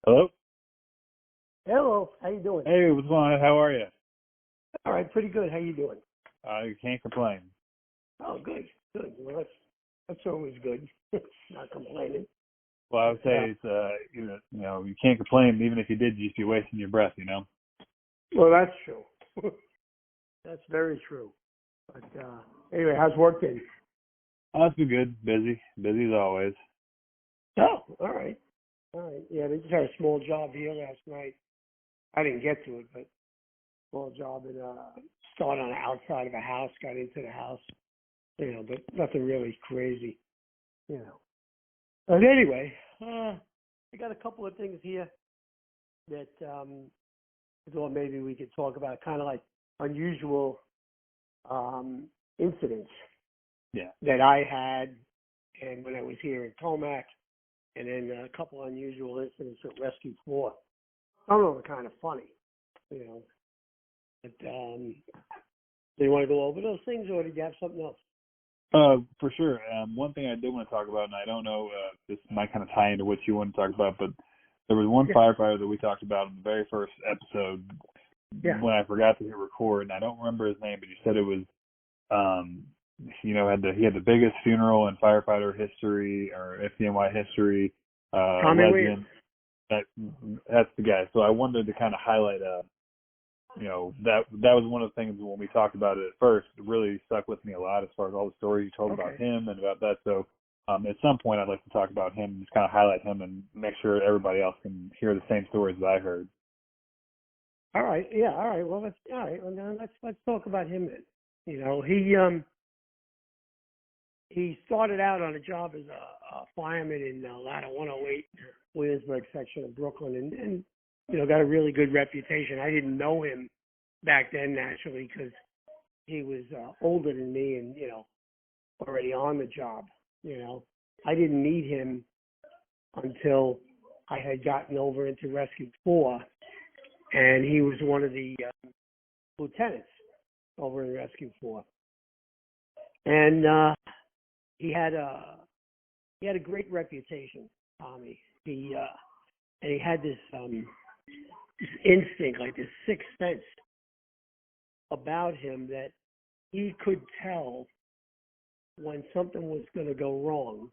Hello? Hello, how you doing? Hey, what's going on? How are you? All right, pretty good. How you doing? You can't complain. Oh, good, good. Well, that's always good. Not complaining. Well, I would Yeah. say it's, you can't complain. Even if you did, you'd just be wasting your breath, you know? Well, that's true. That's very true. But anyway, how's work been? Oh, it's been good. Busy. Busy as always. Oh, all right, all right. Yeah, they just had a small job here last night. I didn't get to it, but small job and started on the outside of a house, got into the house, but nothing really crazy, you know. But anyway, I got a couple of things here that I thought maybe we could talk about, kind of like unusual incidents Yeah. that I had, and when I was here in Tomac, and then a couple unusual incidents at Rescue 4. Some of them are kind of funny, you know. But do you want to go over those things, or did you have something else? For sure. One thing I did want to talk about, and I don't know, this might kind of tie into what you want to talk about, but there was one firefighter that we talked about in the very first episode when I forgot to hit record, and I don't remember his name, but you said it was, he had the biggest funeral in firefighter history or FDNY history. Tommy Legend. That's the guy. So I wanted to kind of highlight, that was one of the things when we talked about it at first. It really stuck with me a lot as far as all the stories you told about him and about that. So at some point, I'd like to talk about him, just kind of highlight him, and make sure everybody else can hear the same stories that I heard. All right. Yeah. All right. Well, let's talk about him then. He started out on a job as a fireman in Ladder 108, Williamsburg section of Brooklyn, and got a really good reputation. I didn't know him back then, naturally, because he was older than me and already on the job. I didn't meet him until I had gotten over into Rescue 4, and he was one of the lieutenants over in Rescue 4, and he had a great reputation, Tommy. He had this instinct, like this sixth sense about him, that he could tell when something was going to go wrong,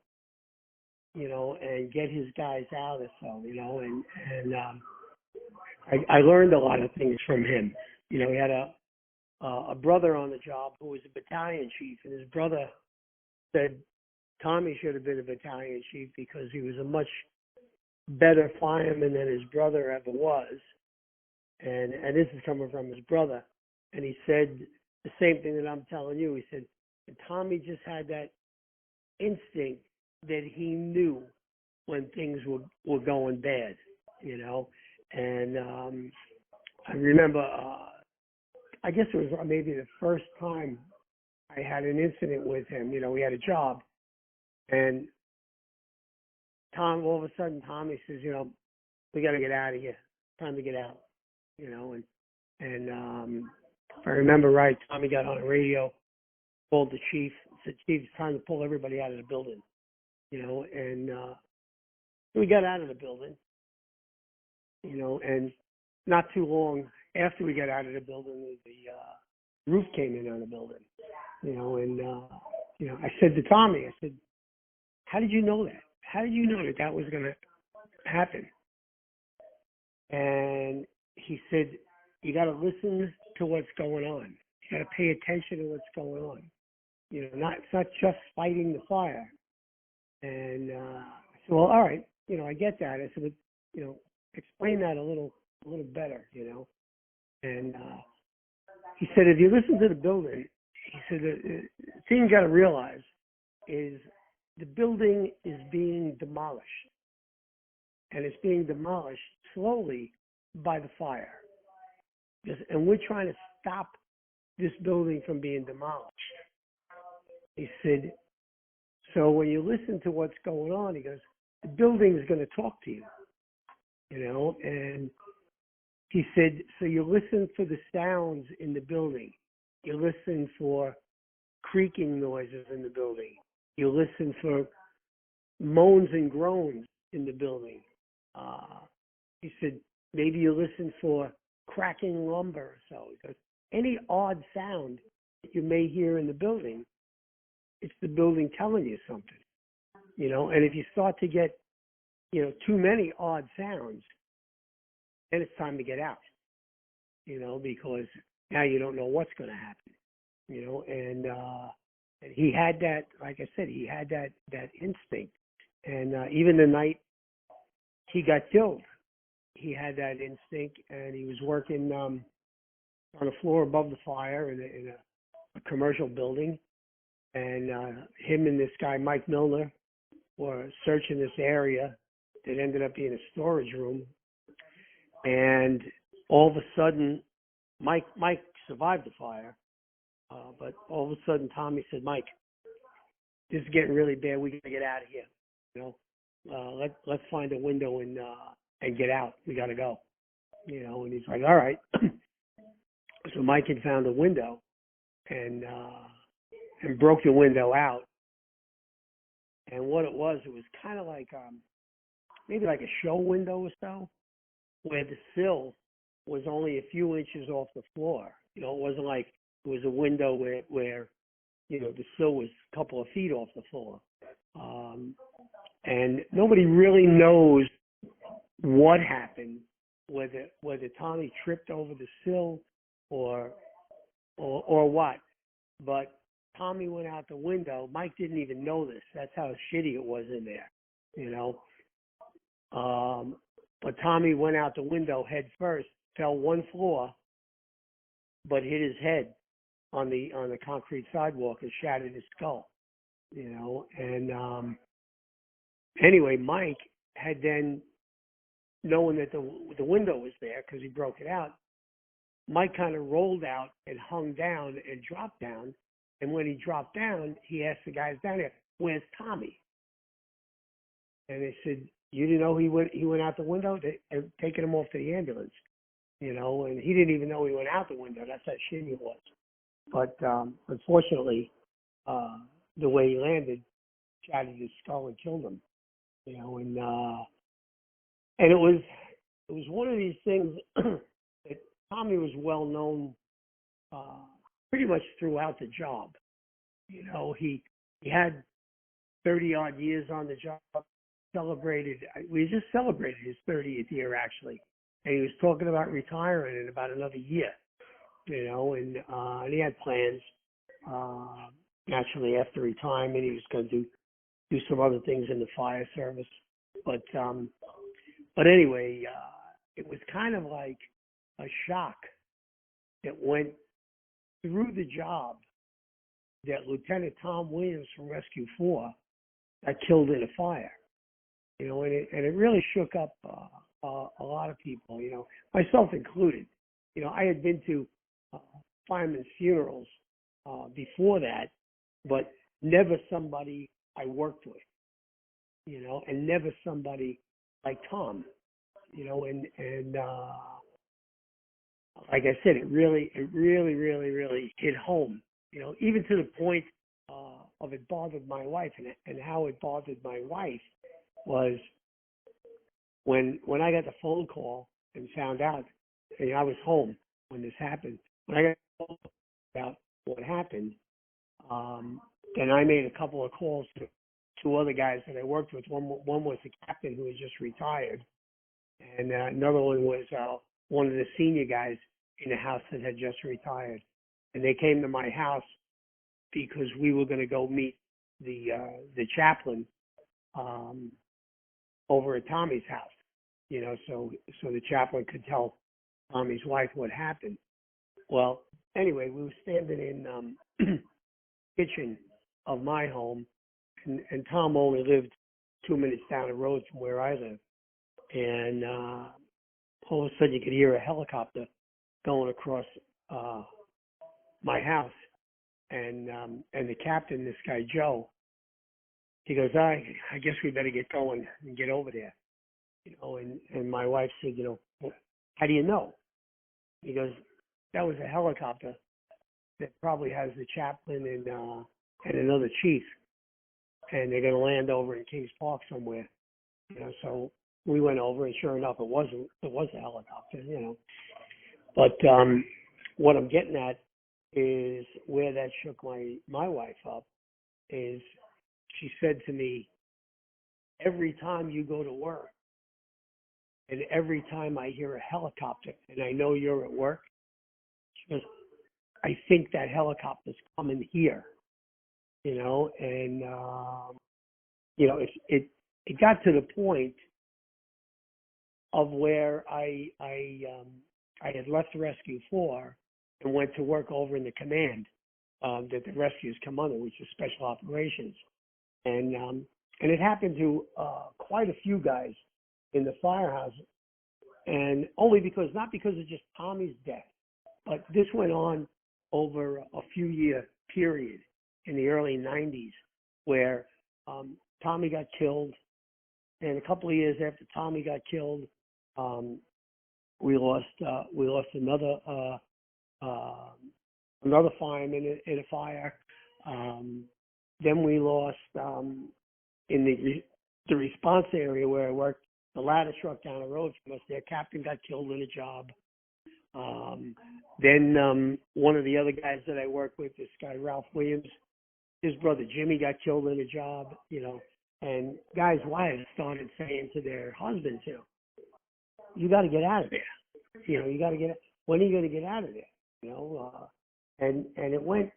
and get his guys out or so, and I learned a lot of things from him. He had a brother on the job who was a battalion chief, and his brother said Tommy should have been a battalion chief because he was a much better fireman than his brother ever was. And this is coming from his brother. And he said the same thing that I'm telling you. He said, Tommy just had that instinct that he knew when things were going bad, And I remember, I guess it was maybe the first time I had an incident with him. We had a job. And all of a sudden, Tommy says, we got to get out of here. Time to get out, and if I remember right, Tommy got on the radio, called the chief, said, Chief, it's time to pull everybody out of the building, and we got out of the building, and not too long after we got out of the building, the roof came in on the building, and I said to Tommy, I said, how did you know that? How did you know that was going to happen? And he said, you got to listen to what's going on. You got to pay attention to what's going on. It's not just fighting the fire. And I said, well, all right, I get that. I said, but, explain that a little better, And he said, if you listen to the building, he said, the thing you got to realize is the building is being demolished. And it's being demolished slowly by the fire. And we're trying to stop this building from being demolished. He said, so when you listen to what's going on, he goes, the building is going to talk to you, and he said, so you listen for the sounds in the building. You listen for creaking noises in the building. You listen for moans and groans in the building. He said, maybe you listen for cracking lumber or so. He goes, any odd sound that you may hear in the building, it's the building telling you something, and if you start to get, too many odd sounds, then it's time to get out, because now you don't know what's going to happen, and he had that, like I said, he had that instinct. And even the night he got killed, he had that instinct, and he was working on the floor above the fire in a commercial building. And him and this guy, Mike Milner, were searching this area that ended up being a storage room. And all of a sudden, Mike survived the fire, but all of a sudden Tommy said, Mike, this is getting really bad. We got to get out of here. Let's find a window and get out. We got to go. And he's like, all right. So Mike had found a window and broke the window out. And what it was kind of like maybe like a show window or so, where the sill was only a few inches off the floor. It wasn't like it was a window where the sill was a couple of feet off the floor. And nobody really knows what happened, whether Tommy tripped over the sill or what. But Tommy went out the window. Mike didn't even know this. That's how shitty it was in there, But Tommy went out the window head first, fell one floor, but hit his head on the concrete sidewalk and shattered his skull. And anyway, Mike had then, knowing that the window was there because he broke it out, Mike kind of rolled out and hung down and dropped down. And when he dropped down, he asked the guys down there, "Where's Tommy?" And they said, "You didn't know he went out the window? They're taking him off to the ambulance." And he didn't even know he went out the window. That's how shitty it was. But unfortunately, the way he landed shattered his skull and killed him. And it was one of these things that Tommy was well known pretty much throughout the job. He had 30 odd years on the job. We just celebrated his 30th year actually, and he was talking about retiring in about another year. And he had plans. Naturally, after retirement, he was going to do some other things in the fire service. But anyway, it was kind of like a shock that went through the job that Lieutenant Tom Williams from Rescue 4 got killed in a fire. And it really shook up a lot of people, myself included. I had been to firemen's funerals before that, but never somebody I worked with, and never somebody like Tom, and like I said, it really hit home, even to the point of it bothered my wife, and how it bothered my wife was when I got the phone call and found out, I was home when this happened. When I got the phone call about what happened, then I made a couple of calls to two other guys that I worked with. One was the captain who had just retired, and another one was one of the senior guys in the house that had just retired. And they came to my house because we were going to go meet the chaplain over at Tommy's house. So the chaplain could tell Tommy's wife what happened. Well, anyway, we were standing in kitchen of my home, and Tom only lived 2 minutes down the road from where I live. And all of a sudden you could hear a helicopter going across my house. And the captain, this guy Joe, he goes, I guess we better get going and get over there. And my wife said, well, how do you know? He goes, that was a helicopter that probably has the chaplain and another chief, and they're going to land over in Kings Park somewhere. So we went over, and sure enough, it was a helicopter, you know. But what I'm getting at is where that shook my wife up is she said to me, every time you go to work and every time I hear a helicopter and I know you're at work, she goes, I think that helicopter's coming here, you know, and, you know, it got to the point of where I had left Rescue 4 and went to work over in the command that the rescues come under, which is Special Operations. And it happened to quite a few guys in the firehouse, and only because, not because of just Tommy's death, but this went on over a few year period in the early 90s where Tommy got killed, and a couple of years after Tommy got killed, we lost another fireman in a fire. Then we lost in the response area where I worked, the ladder truck down the road from us. Their captain got killed in a job. Then one of the other guys that I work with, this guy Ralph Williams, his brother Jimmy got killed in a job. You know, and guys' wives started saying to their husbands, you know, you got to get out of there. You know, you got to get. When are you going to get out of there? You know, and it went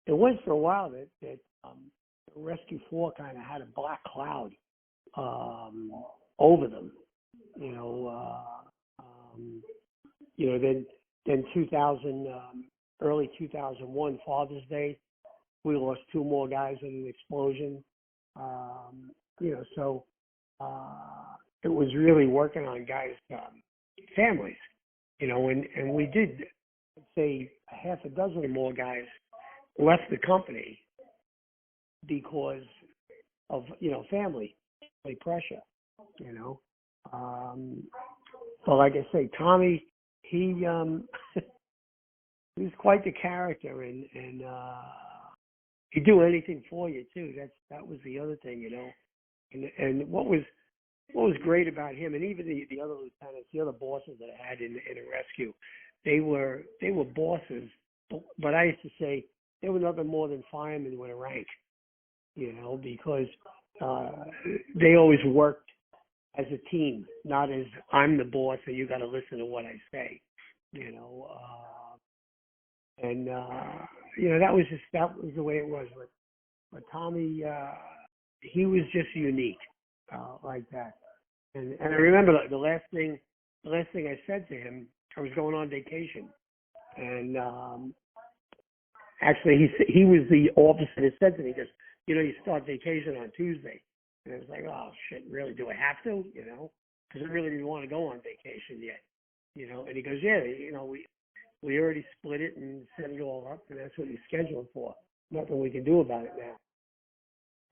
for a while that Rescue 4 kind of had a black cloud over them. You know, then 2000, early 2001, Father's Day, we lost 2 more guys in an explosion. You know, so it was really working on guys' families. You know, and we did, I'd say, half a dozen or more guys left the company because of, you know, family pressure, you know. But like I say, Tommy, he was quite the character, and he'd do anything for you too. That was the other thing, you know. And what was great about him, and even the other lieutenants, the other bosses that I had in a rescue, they were bosses, but I used to say they were nothing more than firemen with a rank, you know, because they always worked as a team, not as I'm the boss and you got to listen to what I say, you know. You know, that was the way it was. But Tommy, he was just unique like that. And I remember the last thing I said to him, I was going on vacation, and actually he was the officer that said to me, he goes, you know, you start vacation on Tuesday. And I was like, oh shit, really? Do I have to? You know, because I really didn't want to go on vacation yet. You know, and he goes, yeah, you know, we already split it and set it all up, and that's what you scheduled for. Nothing we can do about it now.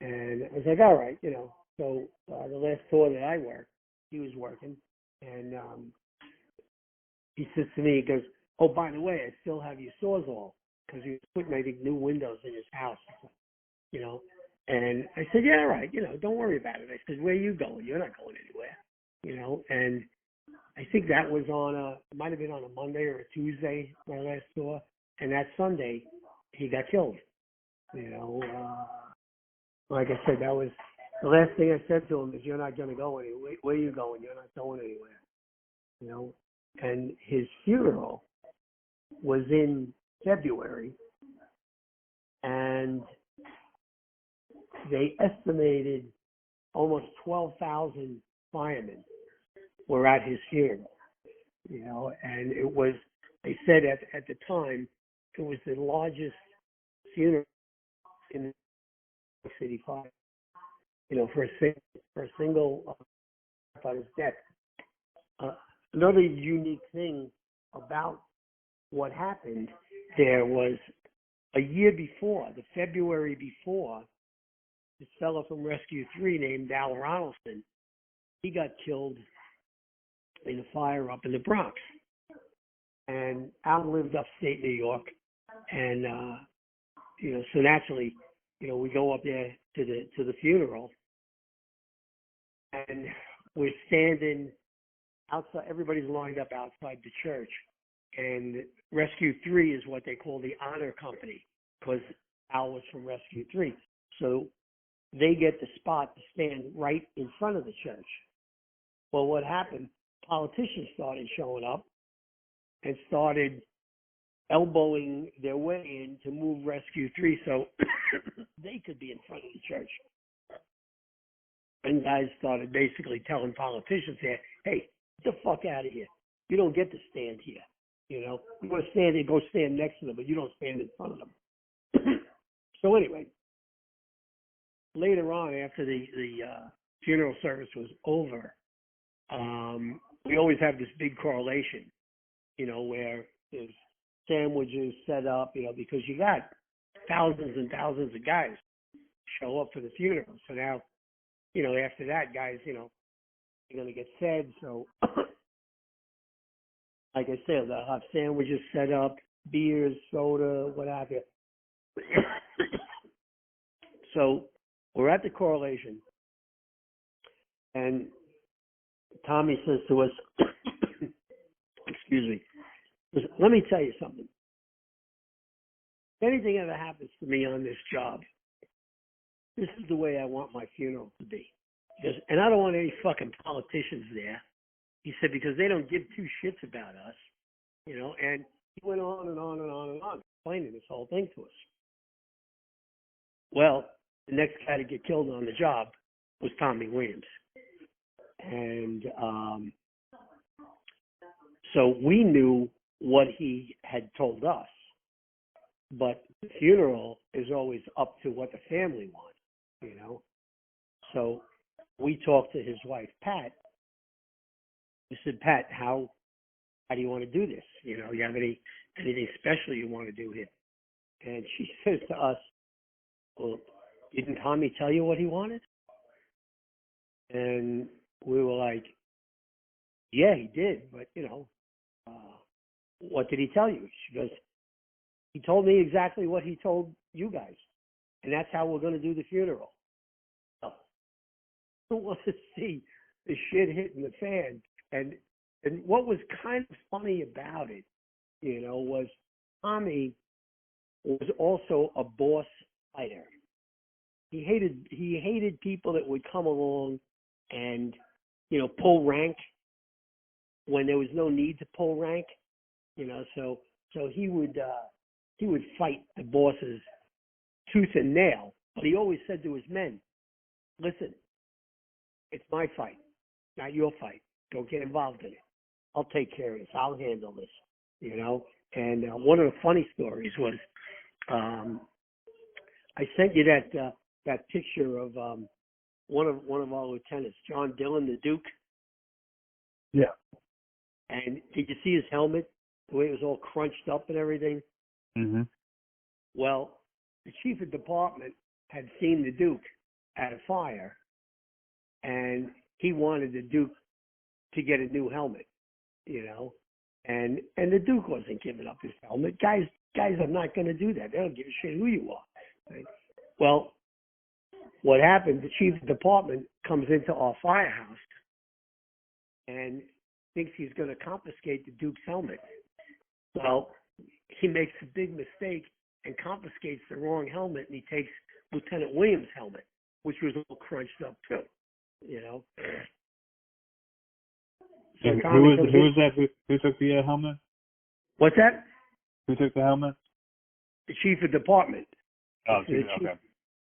And I was like, all right, you know. So the last tour that I worked, he was working, and he says to me, he goes, oh, by the way, I still have your sawzall, because he was putting, I think, new windows in his house, you know. And I said, yeah, all right, you know, don't worry about it. I said, where are you going? You're not going anywhere, you know. And I think that was it might have been on a Monday or a Tuesday, my last tour. And that Sunday, he got killed, you know. Like I said, that was the last thing I said to him is, you're not going to go anywhere. Where are you going? You're not going anywhere, you know. And his funeral was in February, and they estimated almost 12,000 firemen were at his funeral, you know, and it was, they said at the time, it was the largest funeral in the city fire, you know, for a single firefighter's death. Another unique thing about what happened there was a year before, the February before, this fellow from Rescue 3 named Al Ronaldson, he got killed in a fire up in the Bronx. And Al lived upstate New York, and you know, so naturally, you know, we go up there to the funeral, and we're standing outside. Everybody's lined up outside the church, and Rescue 3 is what they call the honor company because Al was from Rescue 3. So they get the spot to stand right in front of the church. Well, what happened? Politicians started showing up and started elbowing their way in to move Rescue 3 so they could be in front of the church. And guys started basically telling politicians there, hey, get the fuck out of here. You don't get to stand here. You know, you want to stand there, go stand next to them, but you don't stand in front of them. So anyway, later on, after the funeral service was over, we always have this big correlation, you know, where there's sandwiches set up, you know, because you got thousands and thousands of guys show up for the funeral. So now, you know, after that, guys, you know, they're going to get fed. So, like I said, they'll have sandwiches set up, beers, soda, what have you. So we're at the correlation, and Tommy says to us, excuse me, listen, let me tell you something. If anything ever happens to me on this job, this is the way I want my funeral to be. Because, and I don't want any fucking politicians there. He said, because they don't give two shits about us, you know, and he went on and on and on and on, explaining this whole thing to us. Well, the next guy to get killed on the job was Tommy Williams. And so we knew what he had told us, but the funeral is always up to what the family wants, you know. So we talked to his wife, Pat. We said, Pat, how do you want to do this? You know, you have anything special you want to do here? And she says to us, well, didn't Tommy tell you what he wanted? And we were like, yeah, he did, but, you know, what did he tell you? She goes, he told me exactly what he told you guys, and that's how we're going to do the funeral. So, I don't want to see the shit hitting the fan. And what was kind of funny about it, you know, was Tommy was also a boss fighter. He hated people that would come along and, you know, pull rank when there was no need to pull rank, you know. So he would fight the bosses tooth and nail. But he always said to his men, "Listen, it's my fight, not your fight. Don't get involved in it. I'll take care of this. I'll handle this," you know. And one of the funny stories was, I sent you that picture of one of our lieutenants, John Dillon, the Duke. Yeah. And did you see his helmet? The way it was all crunched up and everything. Mm-hmm. Well, the chief of department had seen the Duke at a fire, and he wanted the Duke to get a new helmet, you know. And the Duke wasn't giving up his helmet. Guys are not going to do that. They don't give a shit who you are. Right? Well, what happened, the chief of department comes into our firehouse and thinks he's going to confiscate the Duke's helmet. Well, he makes a big mistake and confiscates the wrong helmet, and he takes Lieutenant Williams' helmet, which was all crunched up too, you know. So who was that? Who took the helmet? What's that? Who took the helmet? The chief of department. Oh, the okay. Chief,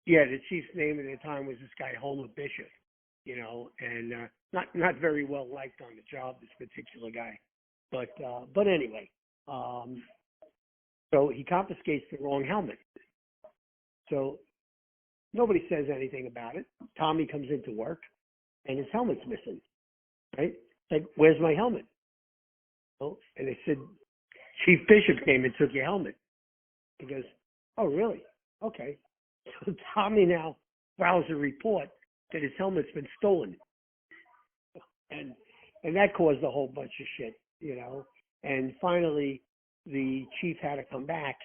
yeah, the chief's name at the time was this guy Homer Bishop, you know, and not very well liked on the job, this particular guy. But anyway, so he confiscates the wrong helmet. So nobody says anything about it. Tommy comes into work, and his helmet's missing. Right? Like, where's my helmet? Oh, and they said, Chief Bishop came and took your helmet. He goes, oh, really? Okay. So Tommy now files a report that his helmet's been stolen. And that caused a whole bunch of shit, you know. And finally, the chief had to come back,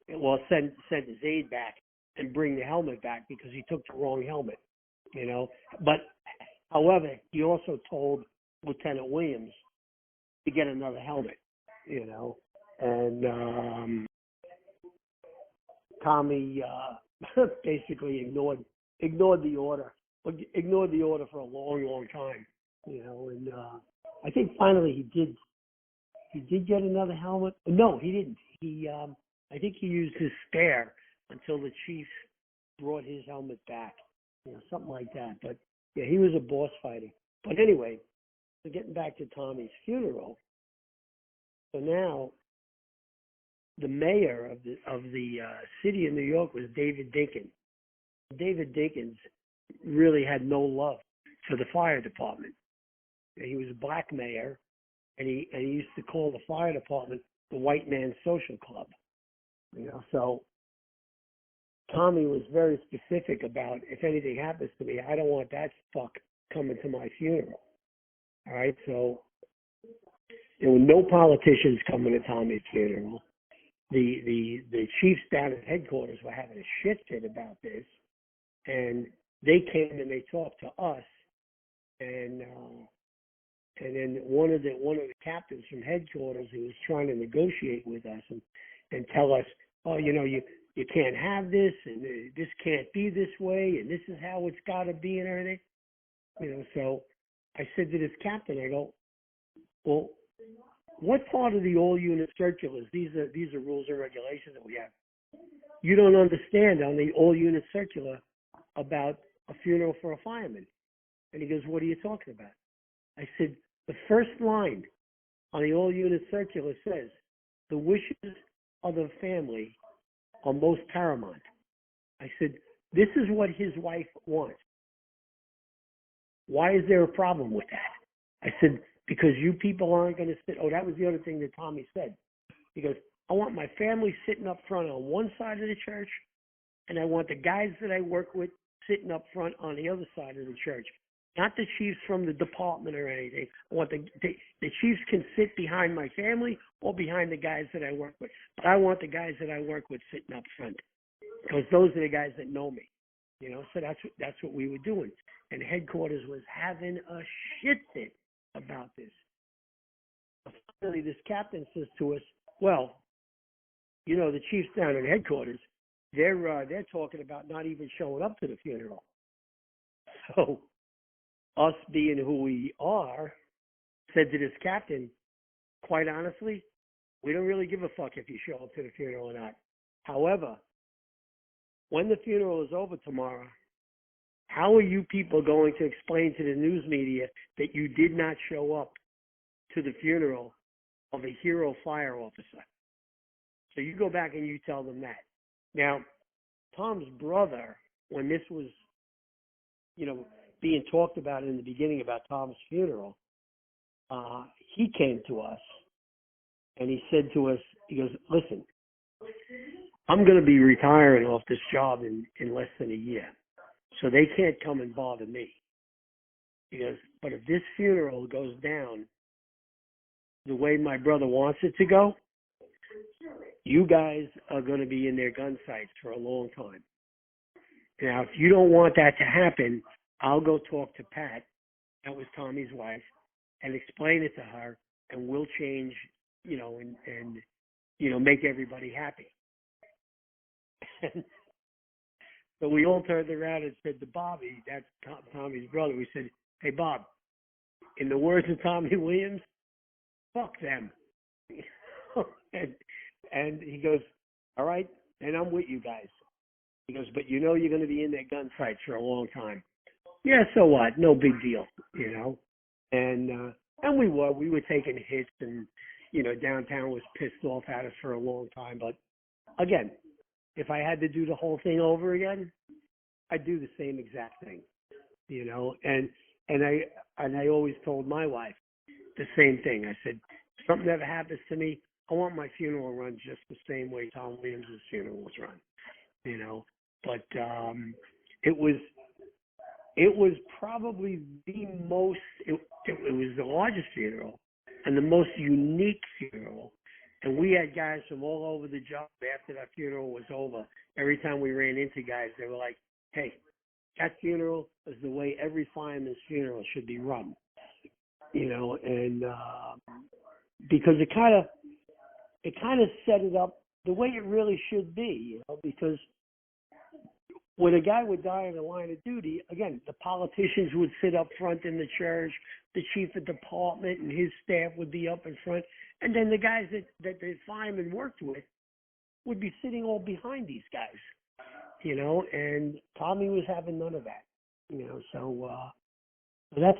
well, send his aide back and bring the helmet back because he took the wrong helmet, you know. But However, he also told Lieutenant Williams to get another helmet, you know, and Tommy basically ignored the order, for a long time, you know, and I think finally he did get another helmet. No, he didn't. I think he used his spare until the chief brought his helmet back, you know, something like that. But yeah, he was a boss fighter. But anyway, so getting back to Tommy's funeral. So now, the mayor of the city of New York was David Dinkins. David Dinkins really had no love for the fire department. He was a black mayor, and he used to call the fire department the white man's social club. You know, so Tommy was very specific about, if anything happens to me, I don't want that fuck coming to my funeral. All right, so there were no politicians coming to Tommy's funeral. The chiefs down at headquarters were having a shit fit about this, and they came and they talked to us, and then one of the captains from headquarters who was trying to negotiate with us and tell us, oh, you know, you can't have this, and this can't be this way, and this is how it's got to be, and everything. You know, so I said to this captain, I go, well, what part of the all-unit circulars, these are rules and regulations that we have, you don't understand on the all-unit circular about a funeral for a fireman? And he goes, what are you talking about? I said, the first line on the all-unit circular says, the wishes of the family are most paramount. I said, this is what his wife wants. Why is there a problem with that? I said, because you people aren't going to sit. Oh, that was the other thing that Tommy said. He goes, I want my family sitting up front on one side of the church, and I want the guys that I work with sitting up front on the other side of the church. Not the chiefs from the department or anything. I want the chiefs can sit behind my family or behind the guys that I work with. But I want the guys that I work with sitting up front, because those are the guys that know me. You know, so that's what we were doing. And headquarters was having a shit fit about this. Finally, this captain says to us, well, you know, the chiefs down at headquarters, they're talking about not even showing up to the funeral. So us being who we are, said to this captain, quite honestly, we don't really give a fuck if you show up to the funeral or not. However, when the funeral is over tomorrow, how are you people going to explain to the news media that you did not show up to the funeral of a hero fire officer? So you go back and you tell them that. Now, Tom's brother, when this was, you know, being talked about in the beginning about Tom's funeral, he came to us and he said to us, he goes, listen, I'm going to be retiring off this job in less than a year, so they can't come and bother me. He goes, but if this funeral goes down the way my brother wants it to go, you guys are going to be in their gun sights for a long time. Now, if you don't want that to happen, I'll go talk to Pat, that was Tommy's wife, and explain it to her, and we'll change, you know, and you know, make everybody happy. So we all turned around and said to Bobby, that's Tommy's brother, we said, hey, Bob, in the words of Tommy Williams, fuck them. and he goes, all right, and I'm with you guys. He goes, but you know you're going to be in their gun sights for a long time. Yeah, so what? No big deal, you know. And we were taking hits, and, you know, downtown was pissed off at us for a long time. But again, if I had to do the whole thing over again, I'd do the same exact thing, you know. And I always told my wife the same thing. I said, if something ever happens to me, I want my funeral run just the same way Tom Williams' funeral was run, you know. But it was probably the most, it was the largest funeral and the most unique funeral. And we had guys from all over the job after that funeral was over. Every time we ran into guys, they were like, hey, that funeral is the way every fireman's funeral should be run, you know, and because it kind of set it up the way it really should be, you know, because when a guy would die in the line of duty, again, the politicians would sit up front in the church, the chief of department and his staff would be up in front, and then the guys that the firemen worked with would be sitting all behind these guys, you know, and Tommy was having none of that, you know, so that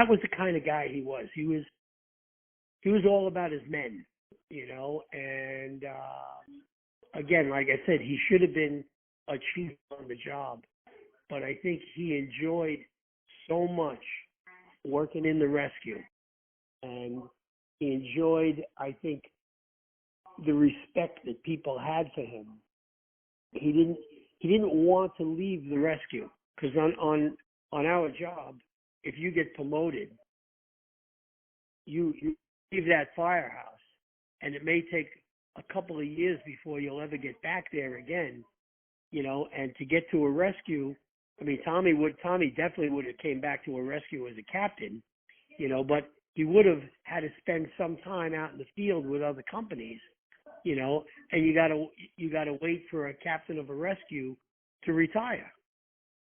was the kind of guy he was. He was all about his men, you know, and again, like I said, he should have been a chief on the job, but I think he enjoyed so much working in the rescue, and he enjoyed, I think, the respect that people had for him. He didn't want to leave the rescue, because on our job, if you get promoted, you leave that firehouse, and it may take a couple of years before you'll ever get back there again, you know, and to get to a rescue, I mean, Tommy definitely would have came back to a rescue as a captain, you know, but he would have had to spend some time out in the field with other companies, you know, and you gotta wait for a captain of a rescue to retire,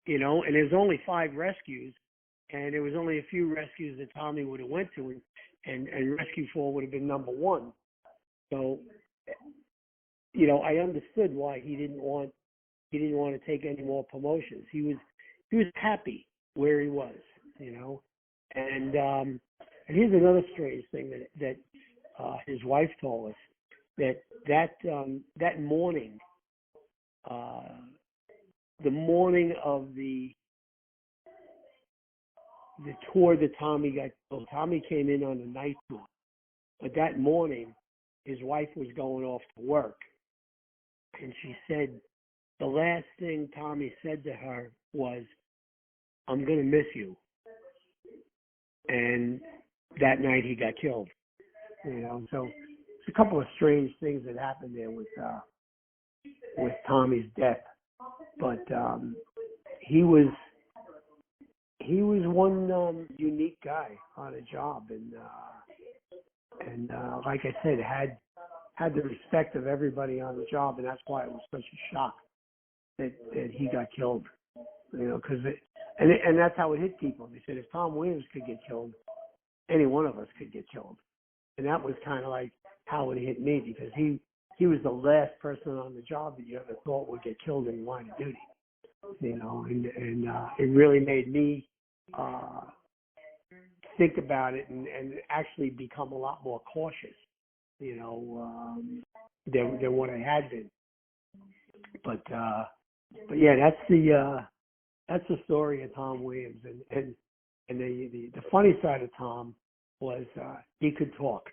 you know, and there's only 5 rescues, and there was only a few rescues that Tommy would have went to, and Rescue 4 would have been number 1. So, you know, I understood why he didn't want to take any more promotions. He was happy where he was, you know. And here's another strange thing that his wife told us, that morning, the morning of the tour that Tommy got killed. Tommy came in on a night tour, but that morning his wife was going off to work, and she said the last thing Tommy said to her was, "I'm going to miss you." And that night he got killed, you know. So it's a couple of strange things that happened there with Tommy's death, but he was one unique guy on a job, and like I said, had the respect of everybody on the job, and that's why it was such a shock that he got killed, you know, because and that's how it hit people. They said if Tom Williams could get killed, any one of us could get killed, and that was kind of like how it hit me, because he was the last person on the job that you ever thought would get killed in line of duty, you know, and it really made me think about it and actually become a lot more cautious, you know, than what I had been. But yeah, that's the story of Tom Williams, and the funny side of Tom was he could talk,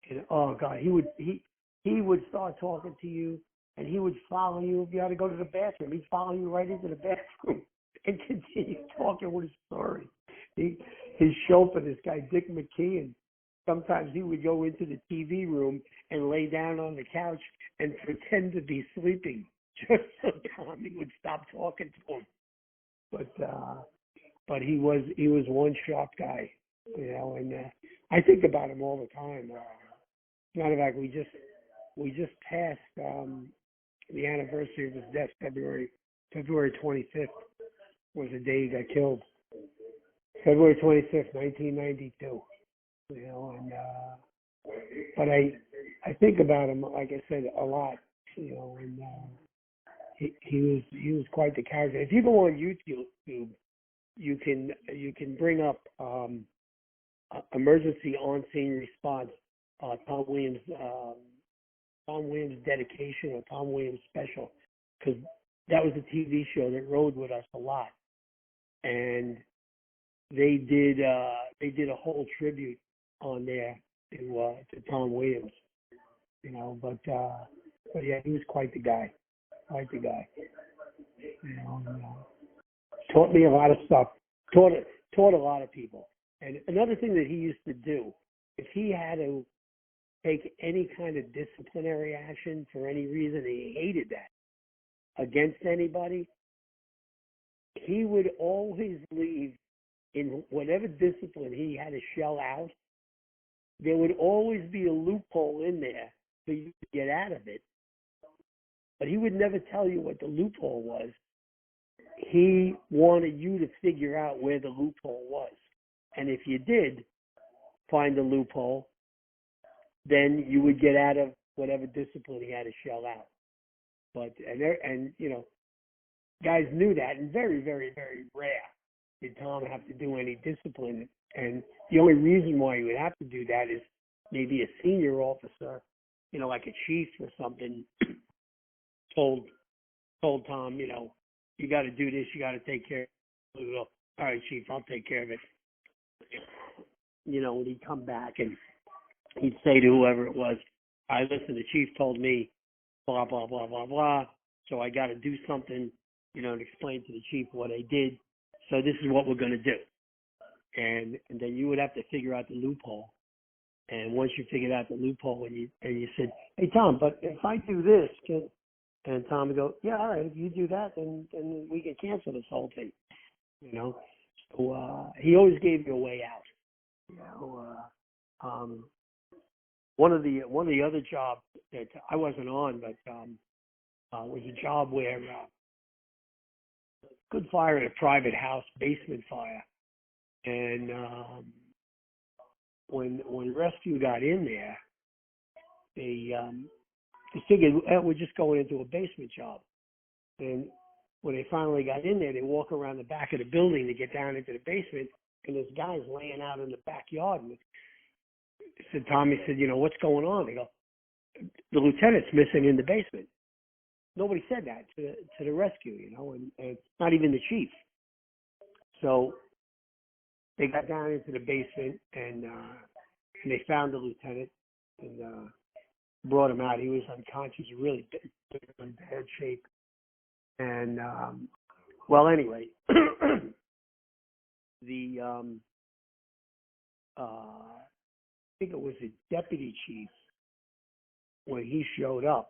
and oh God, he would start talking to you, and he would follow you if you had to go to the bathroom. He'd follow you right into the bathroom and continue talking with his story. His chauffeur, this guy Dick McKee, and sometimes he would go into the TV room and lay down on the couch and pretend to be sleeping just so Tommy would stop talking to him. But he was one sharp guy, you know, and I think about him all the time. Matter of fact, we just passed the anniversary of his death. February 25th was the day he got killed. February 25th, 1992. You know, and but I think about him, like I said, a lot. You know, and he was quite the character. If you go on YouTube, you can bring up emergency on-scene response, Tom Williams dedication or Tom Williams special, because that was a TV show that rode with us a lot, and they did a whole tribute on there to Tom Williams, you know. But yeah, he was quite the guy, you know. And, taught me a lot of stuff. Taught a lot of people. And another thing that he used to do, if he had to take any kind of disciplinary action for any reason, he hated that against anybody, he would always leave in whatever discipline he had to shell out. There would always be a loophole in there for you to get out of it. But he would never tell you what the loophole was. He wanted you to figure out where the loophole was. And if you did find the loophole, then you would get out of whatever discipline he had to shell out. But, and you know, guys knew that, and very, very, very rare did Tom have to do any discipline. And the only reason why he would have to do that is maybe a senior officer, you know, like a chief or something, told Tom, you know, you got to do this, you got to take care of it. All right, chief, I'll take care of it. You know, when he'd come back and he'd say to whoever it was, I listen, the chief told me blah, blah, blah, blah, blah. So I got to do something, you know, and explain to the chief what I did. So this is what we're going to do. And then you would have to figure out the loophole. And once you figured out the loophole and you said, hey, Tom, but if I do this, and Tom would go, yeah, all right, if you do that, then we can cancel this whole thing. You know, so he always gave you a way out. You know, one of the other jobs that I wasn't on, but was a job where good fire in a private house, basement fire, and when rescue got in there, they figured we're just going into a basement job, and when they finally got in there, they walk around the back of the building to get down into the basement, and this guy's laying out in the backyard. And Tommy said, you know, what's going on? They go, the lieutenant's missing in the basement. Nobody said that to the rescue, you know, and not even the chief. So they got down into the basement and they found the lieutenant and brought him out. He was unconscious, really in bad shape. And well, anyway, I think it was the deputy chief when he showed up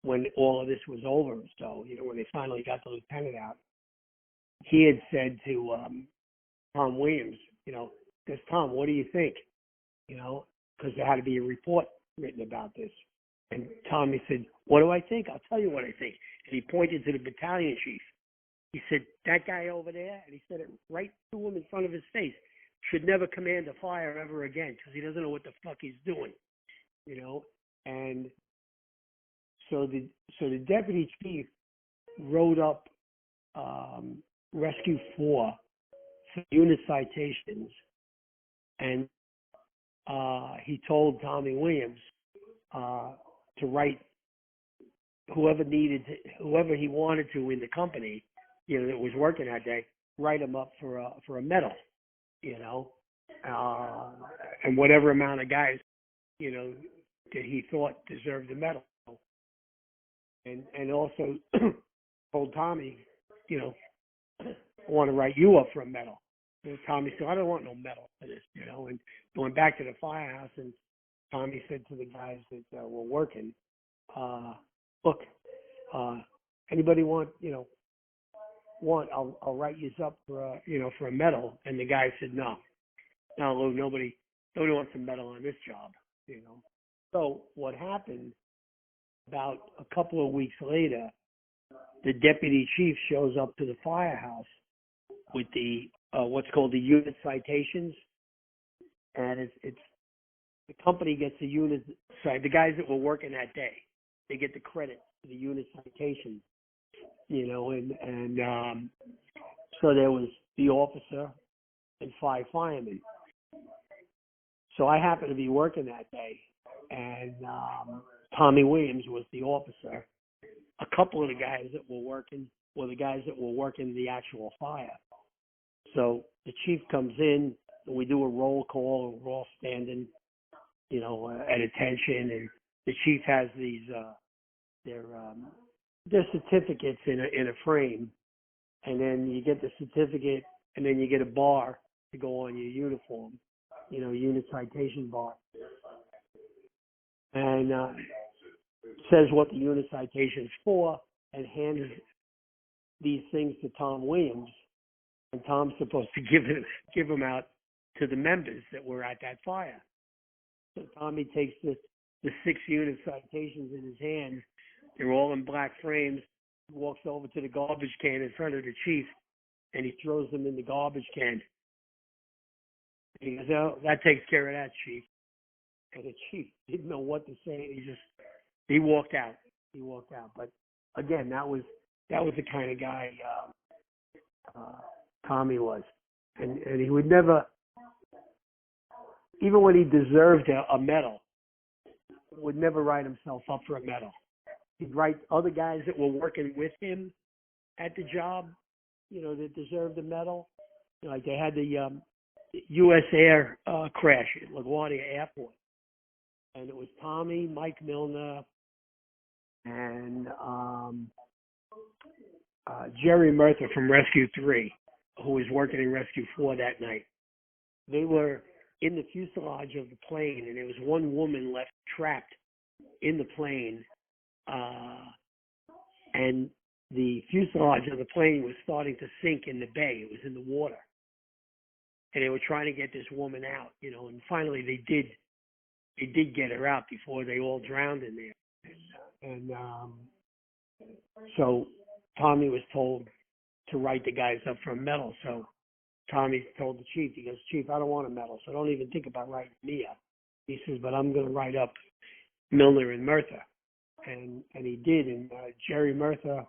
when all of this was over. So, you know, when they finally got the lieutenant out, he had said to Tom Williams, you know, because Tom, what do you think? You know, because there had to be a report written about this. And Tommy said, what do I think? I'll tell you what I think. And he pointed to the battalion chief. He said, that guy over there, and he said it right to him in front of his face, should never command a fire ever again because he doesn't know what the fuck he's doing, you know. And so the deputy chief wrote up Rescue 4 for unit citations, and he told Tommy Williams to write whoever he wanted to in the company, you know, that was working that day, write him up for a medal, you know, and whatever amount of guys, you know, that he thought deserved the medal, and also told Tommy, you know, I want to write you up for a medal. And Tommy said, I don't want no medal for this, you know. And going back to the firehouse, and Tommy said to the guys that were working, look, anybody want, I'll write you up for a medal. And the guy said, no, Lou, nobody wants a medal on this job, you know. So what happened, about a couple of weeks later, the deputy chief shows up to the firehouse with the what's called the unit citations, and it's the company gets the unit. Sorry, the guys that were working that day, they get the credit for the unit citation, you know, and so there was the officer and 5 firemen. So I happened to be working that day, and Tommy Williams was the officer. A couple of the guys that were working were the guys that were working the actual fire. So the chief comes in, and we do a roll call, and we're all standing, you know, at attention, and the chief has these their certificates in a frame, and then you get the certificate, and then you get a bar to go on your uniform, you know, unit citation bar, and says what the unit citation is for, and hands these things to Tom Williams, and Tom's supposed to give them out to the members that were at that fire. So Tommy takes the 6-unit citations in his hand. They're all in black frames. Walks over to the garbage can in front of the chief, and he throws them in the garbage can. And he goes, "Oh, that takes care of that, chief." And the chief didn't know what to say. He walked out. But again, that was the kind of guy Tommy was, and he would never, even when he deserved a medal, would never write himself up for a medal. He'd write other guys that were working with him at the job, that deserved a medal. Like they had the U.S. Air crash at LaGuardia Airport, and it was Tommy, Mike Milner, and Jerry Murtha from Rescue 3, who was working in Rescue 4 that night. They were in the fuselage of the plane, and there was one woman left trapped in the plane, and the fuselage of the plane was starting to sink in the bay. It was in the water, and they were trying to get this woman out, and finally they did get her out before they all drowned in there. And so Tommy was told to write the guys up for a medal. So Tommy told the chief, he goes, "Chief, I don't want a medal, so don't even think about writing me up." He says, "But I'm going to write up Milner and Murtha." And he did. And Jerry Murtha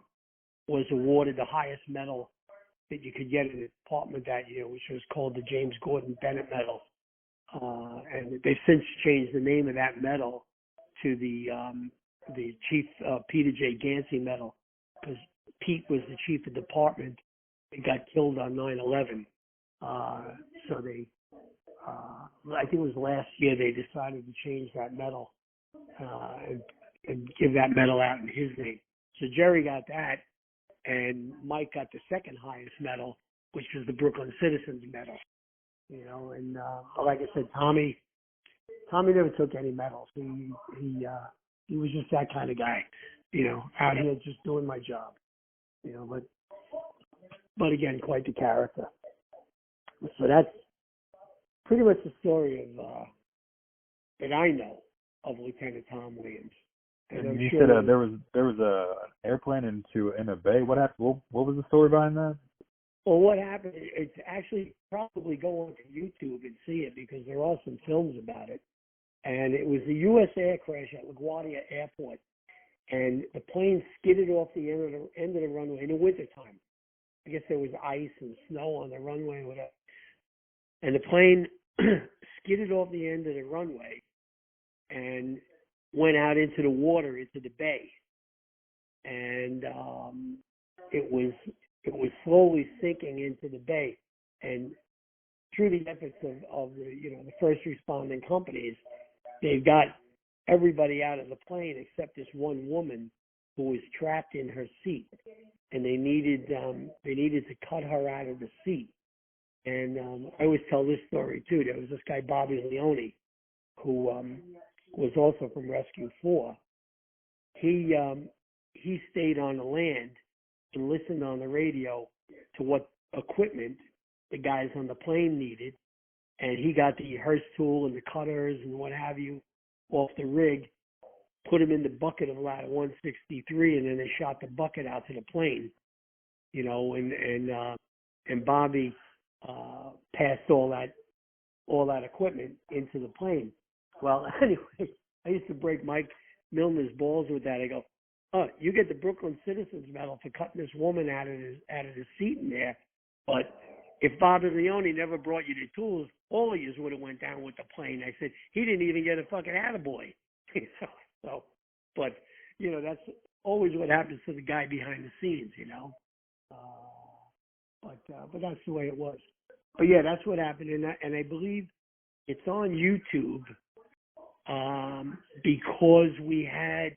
was awarded the highest medal that you could get in the department that year, which was called the James Gordon Bennett Medal. And they've since changed the name of that medal to the Chief Peter J. Gansey Medal, because Pete was the chief of department and got killed on 9/11. So they, I think it was last year, they decided to change that medal and give that medal out in his name. So Jerry got that, and Mike got the second highest medal, which was the Brooklyn Citizens Medal. And like I said, Tommy never took any medals. He was just that kind of guy, out here just doing my job, but again, quite the character. So that's pretty much the story of that I know of Lieutenant Tom Williams. And you said there was an airplane in a bay. What happened? What was the story behind that? Well, what happened? It's actually probably go on to YouTube and see it, because there are some films about it. And it was the U.S. Air crash at LaGuardia Airport, and the plane skidded off the end of the runway in the wintertime. I guess there was ice and snow on the runway or whatever. And the plane skidded off the end of the runway and went out into the water, into the bay. And it was slowly sinking into the bay. And through the efforts of the first responding companies, they've got everybody out of the plane except this one woman who was trapped in her seat, and they needed to cut her out of the seat. And I always tell this story too. There was this guy Bobby Lieut, who was also from Rescue 4. He stayed on the land and listened on the radio to what equipment the guys on the plane needed, and he got the Hearst tool and the cutters and what have you off the rig, put them in the bucket of ladder 163, and then they shot the bucket out to the plane, and Bobby passed all that equipment into the plane. Well, anyway, I used to break Mike Milner's balls with that. I go, "Oh, you get the Brooklyn Citizens Medal for cutting this woman out of the seat in there, but if Bobby Leone never brought you the tools, all of yous would have went down with the plane." I said, "He didn't even get a fucking attaboy." But that's always what happens to the guy behind the scenes, But that's the way it was. But yeah, that's what happened, and I believe it's on YouTube, because we had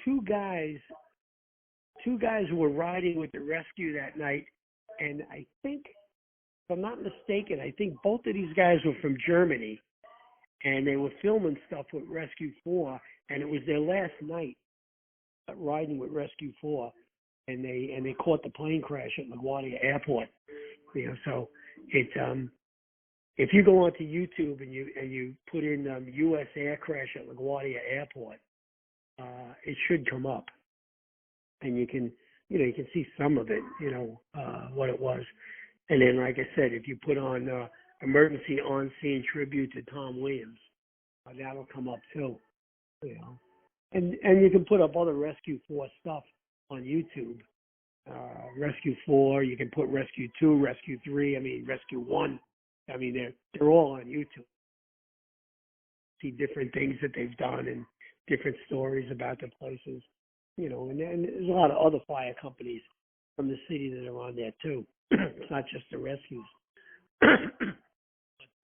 two guys who were riding with the rescue that night, and I think, if I'm not mistaken, I think both of these guys were from Germany, and they were filming stuff with Rescue 4, and it was their last night riding with Rescue 4. and they caught the plane crash at LaGuardia Airport. So it's if you go onto YouTube and you put in U.S. air crash at LaGuardia Airport, it should come up, and you can see some of it, what it was. And then, like I said, if you put on emergency on-scene tribute to Tom Williams, that'll come up too, And you can put up other Rescue 4 stuff on YouTube. Rescue 4, you can put Rescue 2, Rescue 3, Rescue 1. They're all on YouTube. See different things that they've done and different stories about the places, and there's a lot of other fire companies from the city that are on there too. It's not just the rescues.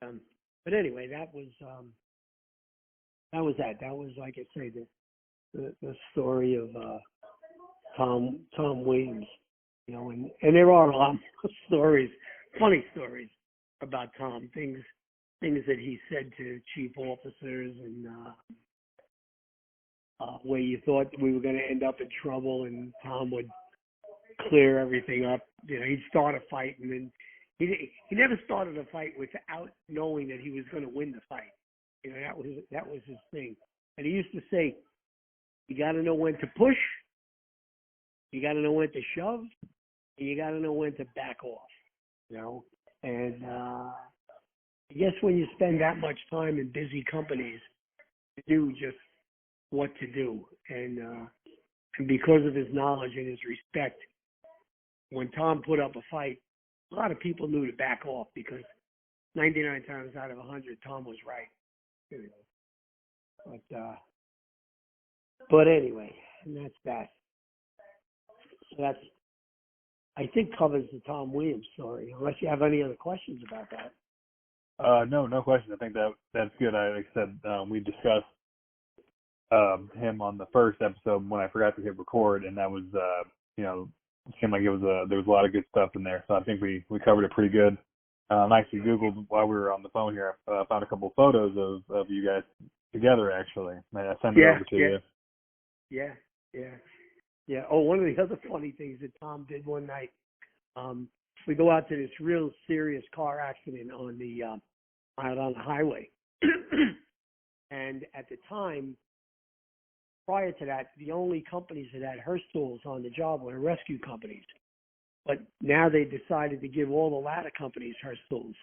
But anyway, that was that. That was, like I say, the story of Tom Williams, and there are a lot of stories, funny stories about Tom, things that he said to chief officers, and where you thought we were going to end up in trouble, and Tom would clear everything up. He'd start a fight, and then he never started a fight without knowing that he was going to win the fight. That was his thing. And he used to say, you got to know when to push, you got to know when to shove, and you got to know when to back off. And I guess when you spend that much time in busy companies, you do just what to do. And because of his knowledge and his respect, when Tom put up a fight, a lot of people knew to back off, because 99 times out of 100, Tom was right. But anyway, and that's that. So that's, I think, covers the Tom Williams story, unless you have any other questions about that. No questions. I think that's good. Like I said, we discussed him on the first episode when I forgot to hit record, and that was it seemed like there was a lot of good stuff in there. So I think we covered it pretty good. I actually Googled while we were on the phone here. I found a couple of photos of you guys together, actually. I sent it over to you. Yeah. Oh, one of the other funny things that Tom did one night, we go out to this real serious car accident out on the highway. And at the time, prior to that, the only companies that had hearse tools on the job were rescue companies. But now they decided to give all the ladder companies hearse tools.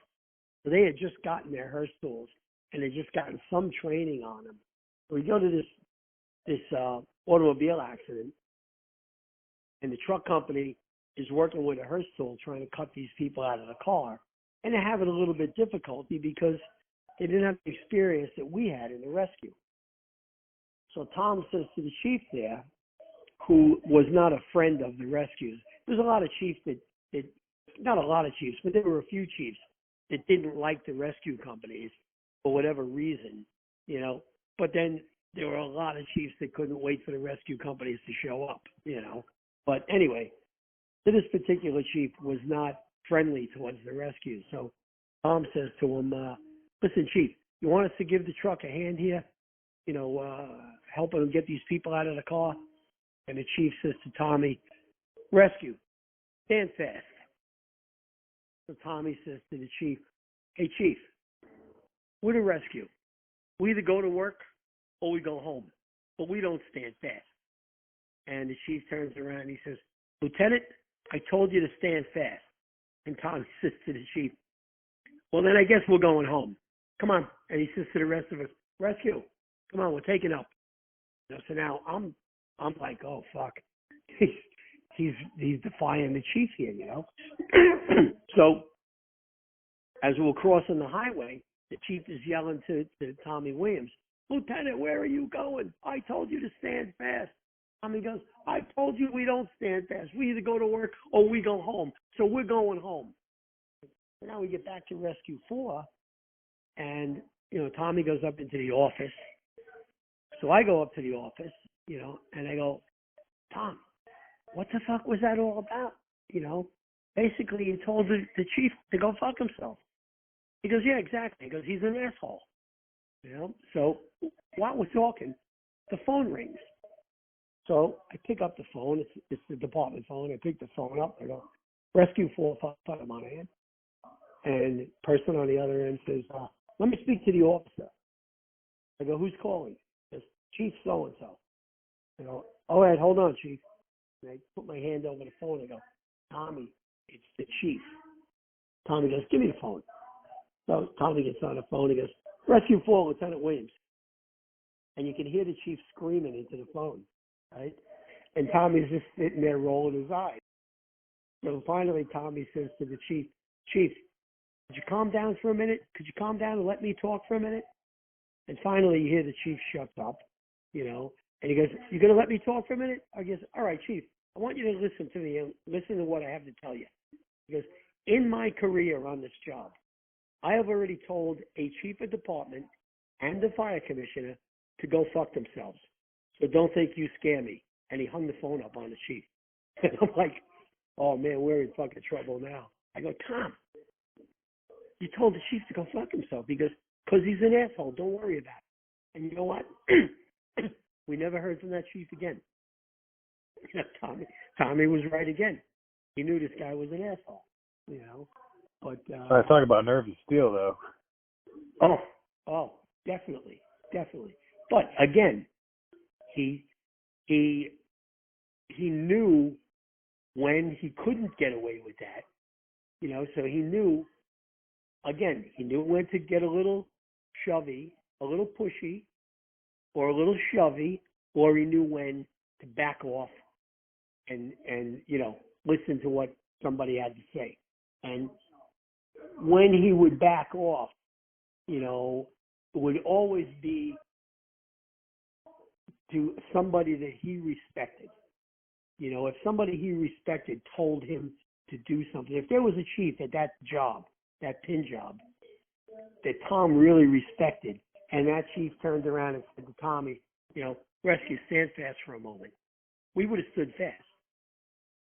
So they had just gotten their hearse tools, and they'd just gotten some training on them. So we go to this automobile accident, and the truck company is working with a hearse tool trying to cut these people out of the car. And they're having a little bit difficulty because they didn't have the experience that we had in the rescue. So Tom says to the chief there, who was not a friend of the rescues. There's a lot of chiefs that not a lot of chiefs, but there were a few chiefs that didn't like the rescue companies for whatever reason, But then there were a lot of chiefs that couldn't wait for the rescue companies to show up, But anyway, this particular chief was not friendly towards the rescue. So Tom says to him, listen, chief, you want us to give the truck a hand here? Helping them get these people out of the car? And the chief says to Tommy, rescue, stand fast. So Tommy says to the chief, hey, chief, we're the rescue. We either go to work or we go home, but we don't stand fast. And the chief turns around and he says, Lieutenant, I told you to stand fast. And Tommy says to the chief, well, then I guess we're going home. Come on. And he says to the rest of us, rescue, come on, we're taking up. So now I'm like, oh, fuck. He's defying the chief here, So as we're crossing the highway, the chief is yelling to Tommy Williams, Lieutenant, where are you going? I told you to stand fast. Tommy goes, I told you we don't stand fast. We either go to work or we go home. So we're going home. So now we get back to Rescue 4, and, Tommy goes up into the office. So I go up to the office, and I go, Tom, what the fuck was that all about? Basically he told the chief to go fuck himself. He goes, yeah, exactly. He goes, he's an asshole. So while we're talking, the phone rings. So I pick up the phone. It's the department phone. I pick the phone up. I go, rescue 455 Monahan. And person on the other end says, let me speak to the officer. I go, who's calling? He says, Chief so-and-so. I go, all right, hold on, Chief. And I put my hand over the phone. I go, Tommy, it's the chief. Tommy goes, give me the phone. So Tommy gets on the phone. He goes, Rescue 4, Lieutenant Williams. And you can hear the chief screaming into the phone, right? And Tommy's just sitting there rolling his eyes. So finally, Tommy says to the chief, Chief, could you calm down for a minute? Could you calm down and let me talk for a minute? And finally, you hear the chief shuts up, you know, and he goes, you going to let me talk for a minute? I guess, all right, Chief, I want you to listen to me and listen to what I have to tell you. He goes, in my career on this job, I have already told a chief of department and the fire commissioner to go fuck themselves. So don't think you scare me. And he hung the phone up on the chief. And I'm like, oh, man, we're in fucking trouble now. I go, Tom, you told the chief to go fuck himself. He goes, because he's an asshole. Don't worry about it. And you know what? We never heard from that chief again. You know, Tommy was right again. He knew this guy was an asshole, you know. But I talk about nerves of steel, though. Oh, definitely. But again, he knew when he couldn't get away with that, you know. So he knew when to get a little shovey, a little pushy, or a little shovey, or he knew when to back off and you know, listen to what somebody had to say. And when he would back off, you know, it would always be to somebody that he respected. You know, if somebody he respected told him to do something, if there was a chief at that job, that pin job, that Tom really respected, and that chief turned around and said to Tommy, you know, rescue, stand fast for a moment, we would have stood fast.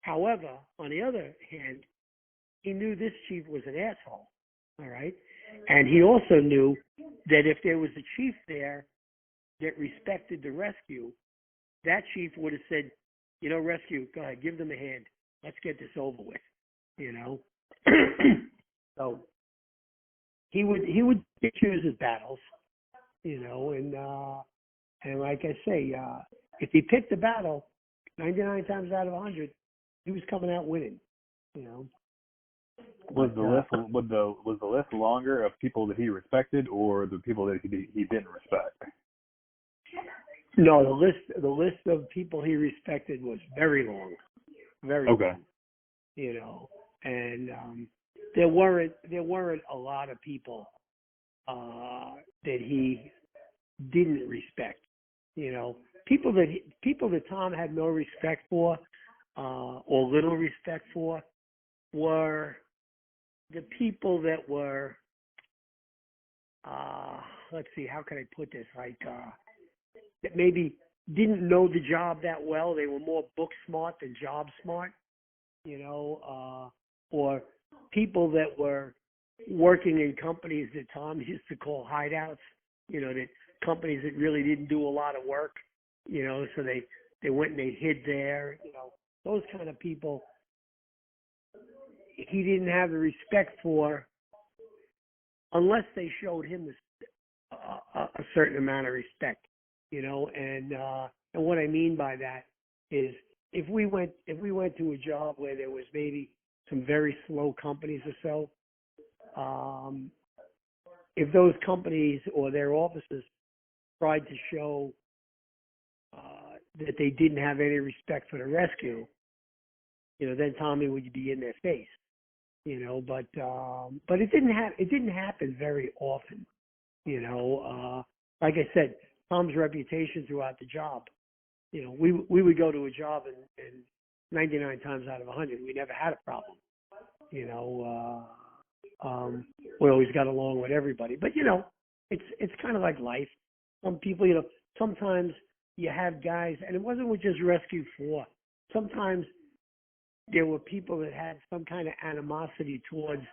However, on the other hand, he knew this chief was an asshole, all right? And he also knew that if there was a chief there that respected the rescue, that chief would have said, you know, rescue, go ahead, give them a hand. Let's get this over with, you know? So he would choose his battles, you know, and like I say, if he picked a battle, 99 times out of 100, he was coming out winning, you know. Was the list longer of people that he respected, or the people that he didn't respect? No, the list of people he respected was very long, very long, you know, and there weren't a lot of people that he didn't respect, you know. People that Tom had no respect for or little respect for were the people that were let's see, how can I put this, like that maybe didn't know the job that well. They were more book smart than job smart, you know, or people that were working in companies that Tom used to call hideouts, you know, that companies that really didn't do a lot of work, you know, so they went and they hid there, you know, those kind of people he didn't have the respect for unless they showed him a certain amount of respect, you know, and what I mean by that is if we went to a job where there was maybe some very slow companies or so, if those companies or their officers tried to show that they didn't have any respect for the rescue, you know, then Tommy would be in their face, you know. But it didn't happen very often, you know. Like I said, Tom's reputation throughout the job, you know, we would go to a job and 99 times out of 100 we never had a problem, you know. We always got along with everybody, but you know, it's kind of like life. Some people, you know, sometimes you have guys, and it wasn't with just Rescue 4. Sometimes there were people that had some kind of animosity towards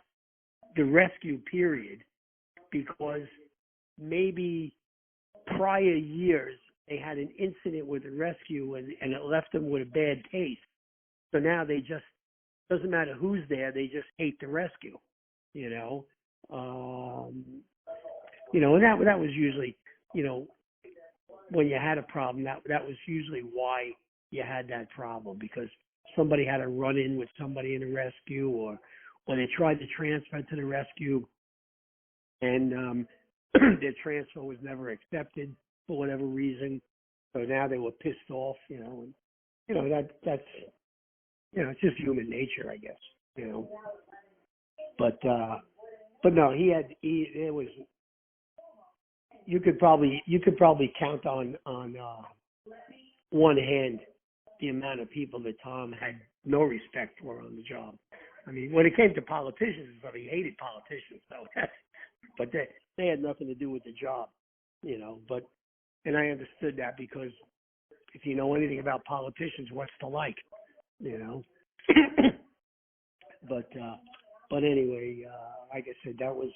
the rescue period because maybe prior years they had an incident with the rescue and it left them with a bad taste. So now they just, doesn't matter who's there, they just hate the rescue, you know. And that was usually, when you had a problem, that was usually why you had that problem, because somebody had a run-in with somebody in the rescue, or they tried to transfer to the rescue and their transfer was never accepted for whatever reason. So now they were pissed off, and that's it's just human nature, I guess, But no, it was, you could probably count on one hand the amount of people that Tom had no respect for on the job. I mean, when it came to politicians, he hated politicians, but they had nothing to do with the job, and I understood that, because if you know anything about politicians, what's to like, But anyway, like I said, that was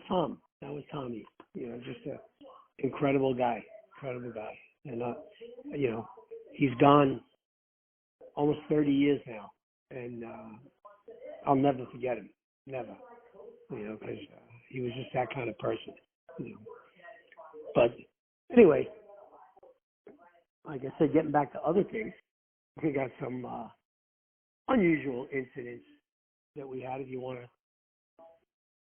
Tom. That was Tommy. Just a incredible guy. And he's gone almost 30 years now, and I'll never forget him. Never. Because he was just that kind of person. But anyway, like I said, getting back to other things, we got some unusual incidents that we had. If you want to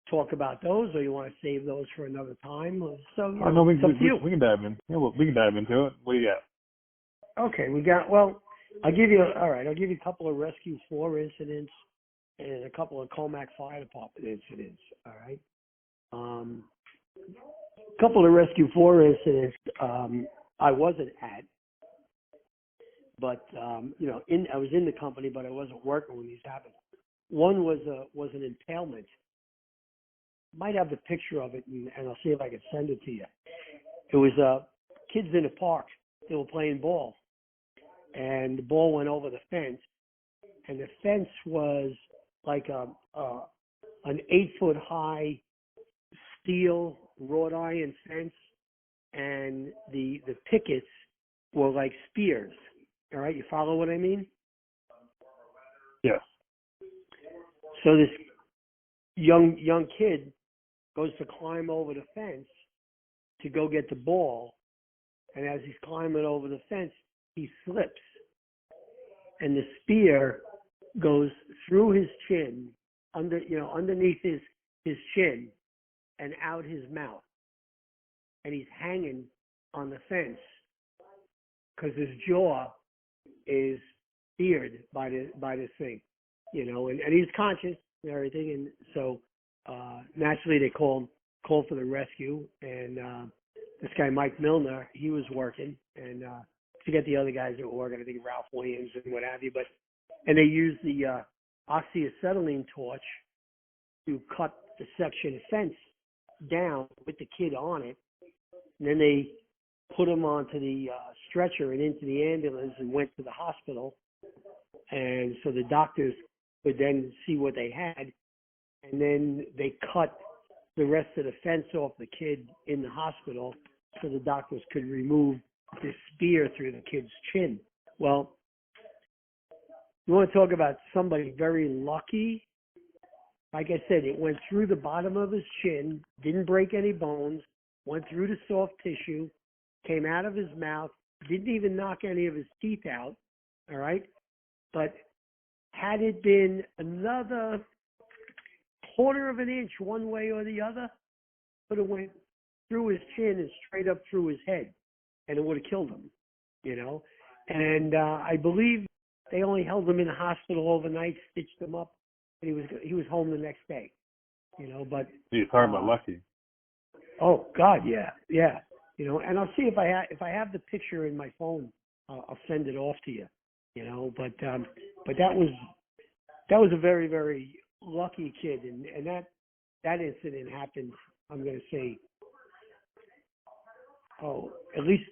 talk about those, or you want to save those for another time, so no, we can dive in. Yeah, we can dive into it. What do you got? Okay, we got. Well, I'll give you a couple of Rescue 4 incidents and a couple of Comac Fire Department incidents. All right. A couple of Rescue 4 incidents I wasn't at, but I was in the company, but I wasn't working when these happened. One was an impalement. Might have the picture of it, and I'll see if I can send it to you. It was kids in a park. They were playing ball, and the ball went over the fence, and the fence was like an 8-foot high steel wrought iron fence, and the pickets were like spears. All right, you follow what I mean? Yes. So this young kid goes to climb over the fence to go get the ball, and as he's climbing over the fence, he slips, and the spear goes through his chin, underneath his chin, and out his mouth, and he's hanging on the fence because his jaw is speared by this thing, and he's conscious and everything, and so naturally they called for the rescue, and this guy Mike Milner, he was working, and to get the other guys that were working, I think Ralph Williams and what have you, and they used the oxyacetylene torch to cut the section of fence down with the kid on it, and then they put him onto the stretcher and into the ambulance and went to the hospital, and so the doctors would then see what they had, and then they cut the rest of the fence off the kid in the hospital so the doctors could remove the spear through the kid's chin. Well, you want to talk about somebody very lucky? Like I said, it went through the bottom of his chin, didn't break any bones, went through the soft tissue, came out of his mouth, didn't even knock any of his teeth out, all right? But had it been another quarter of an inch one way or the other, would have went through his chin and straight up through his head, and it would have killed him, And I believe they only held him in the hospital overnight, stitched him up, and he was home the next day, But you're talking about lucky. Oh God, yeah. And I'll see if I have the picture in my phone, I'll send it off to you. But that was a very, very lucky kid, and that incident happened, I'm going to say, at least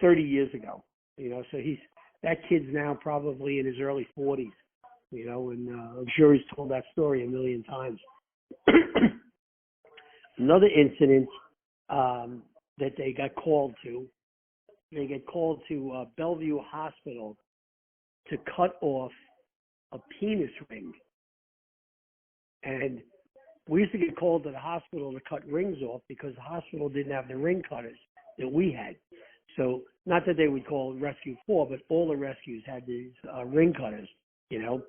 30 years ago. So that kid's now probably in his early 40s. And I'm sure he's told that story a million times. Another incident that they got called to they get called to Bellevue Hospital to cut off a penis ring. And we used to get called to the hospital to cut rings off because the hospital didn't have the ring cutters that we had. So not that they would call Rescue 4, but all the rescues had these ring cutters, you know.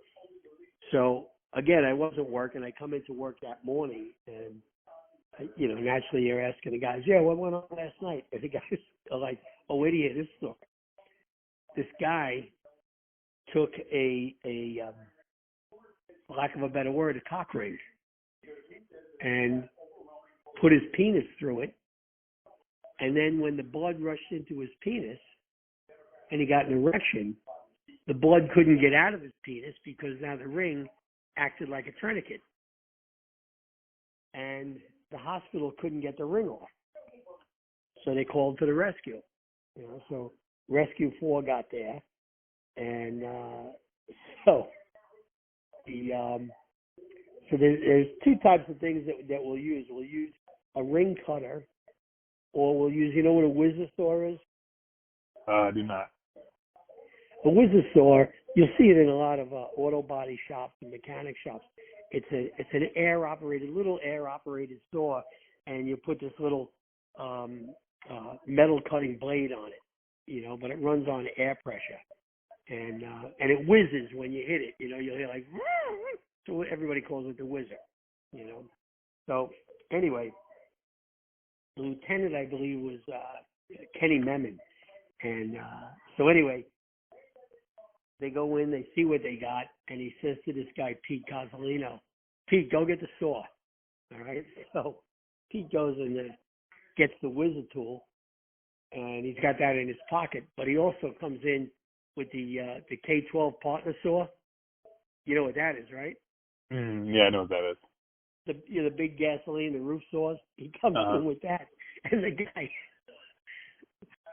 So again, I wasn't working. I come into work that morning, and you know, naturally you're asking the guys, yeah, what went on last night? And the guys are like, oh, where do you hear this story? This guy took for lack of a better word, a cock ring, and put his penis through it. And then when the blood rushed into his penis and he got an erection, the blood couldn't get out of his penis because now the ring acted like a tourniquet. And the hospital couldn't get the ring off. So they called for the rescue. You know, so Rescue 4 got there. And so there's two types of things that we'll use. We'll use a ring cutter, or we'll use, you know what a whizzer saw is? I do not. A whizzer saw, you'll see it in a lot of auto body shops and mechanic shops. It's an little air operated saw, and you put this little metal cutting blade on it, you know, but it runs on air pressure, and it whizzes when you hit it. You know, you'll hear like, so everybody calls it the whizzer, you know. So anyway, the lieutenant, I believe, was Kenny Memon, and so anyway, they go in, they see what they got, and he says to this guy, Pete Cozzolino, Pete, go get the saw. All right? So Pete goes and gets the whizzer tool, and he's got that in his pocket, but he also comes in with the K-12 partner saw. You know what that is, right? Yeah, I know what that is. The big gasoline, the roof saws. He comes in with that, and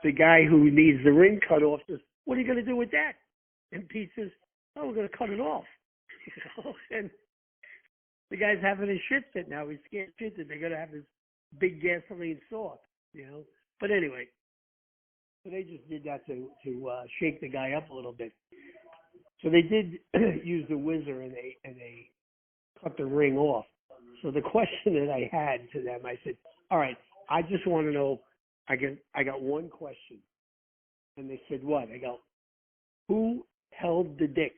the guy who needs the ring cut off says, what are you going to do with that? And Pete says, oh, we're going to cut it off. And the guy's having his shit fit now. He's scared shit that they're going to have this big gasoline saw, you know. But anyway, so they just did that to shake the guy up a little bit. So they did use the whizzer, and they cut the ring off. So the question that I had to them, I said, all right, I just want to know, I got one question. And they said, what? I go, who held the dick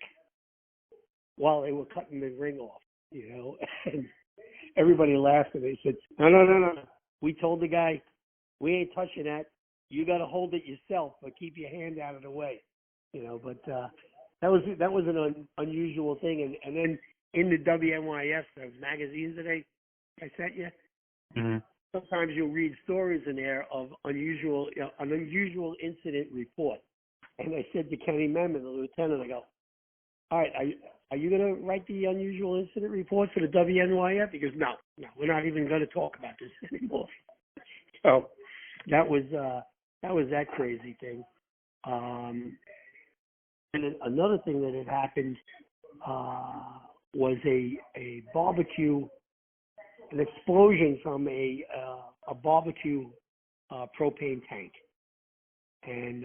while they were cutting the ring off, you know? And everybody laughed, and they said, no. We told the guy, we ain't touching that. You got to hold it yourself, but keep your hand out of the way, you know. But that was an unusual thing. And then in the WNYF, those magazines that I sent you, sometimes you'll read stories in there of an unusual incident report. And I said to Kenny Memon, the lieutenant, I go, all right, are you going to write the unusual incident report for the WNYF? He goes, no, we're not even going to talk about this anymore. So that was that crazy thing. And then another thing that had happened was a barbecue, an explosion from a barbecue propane tank. And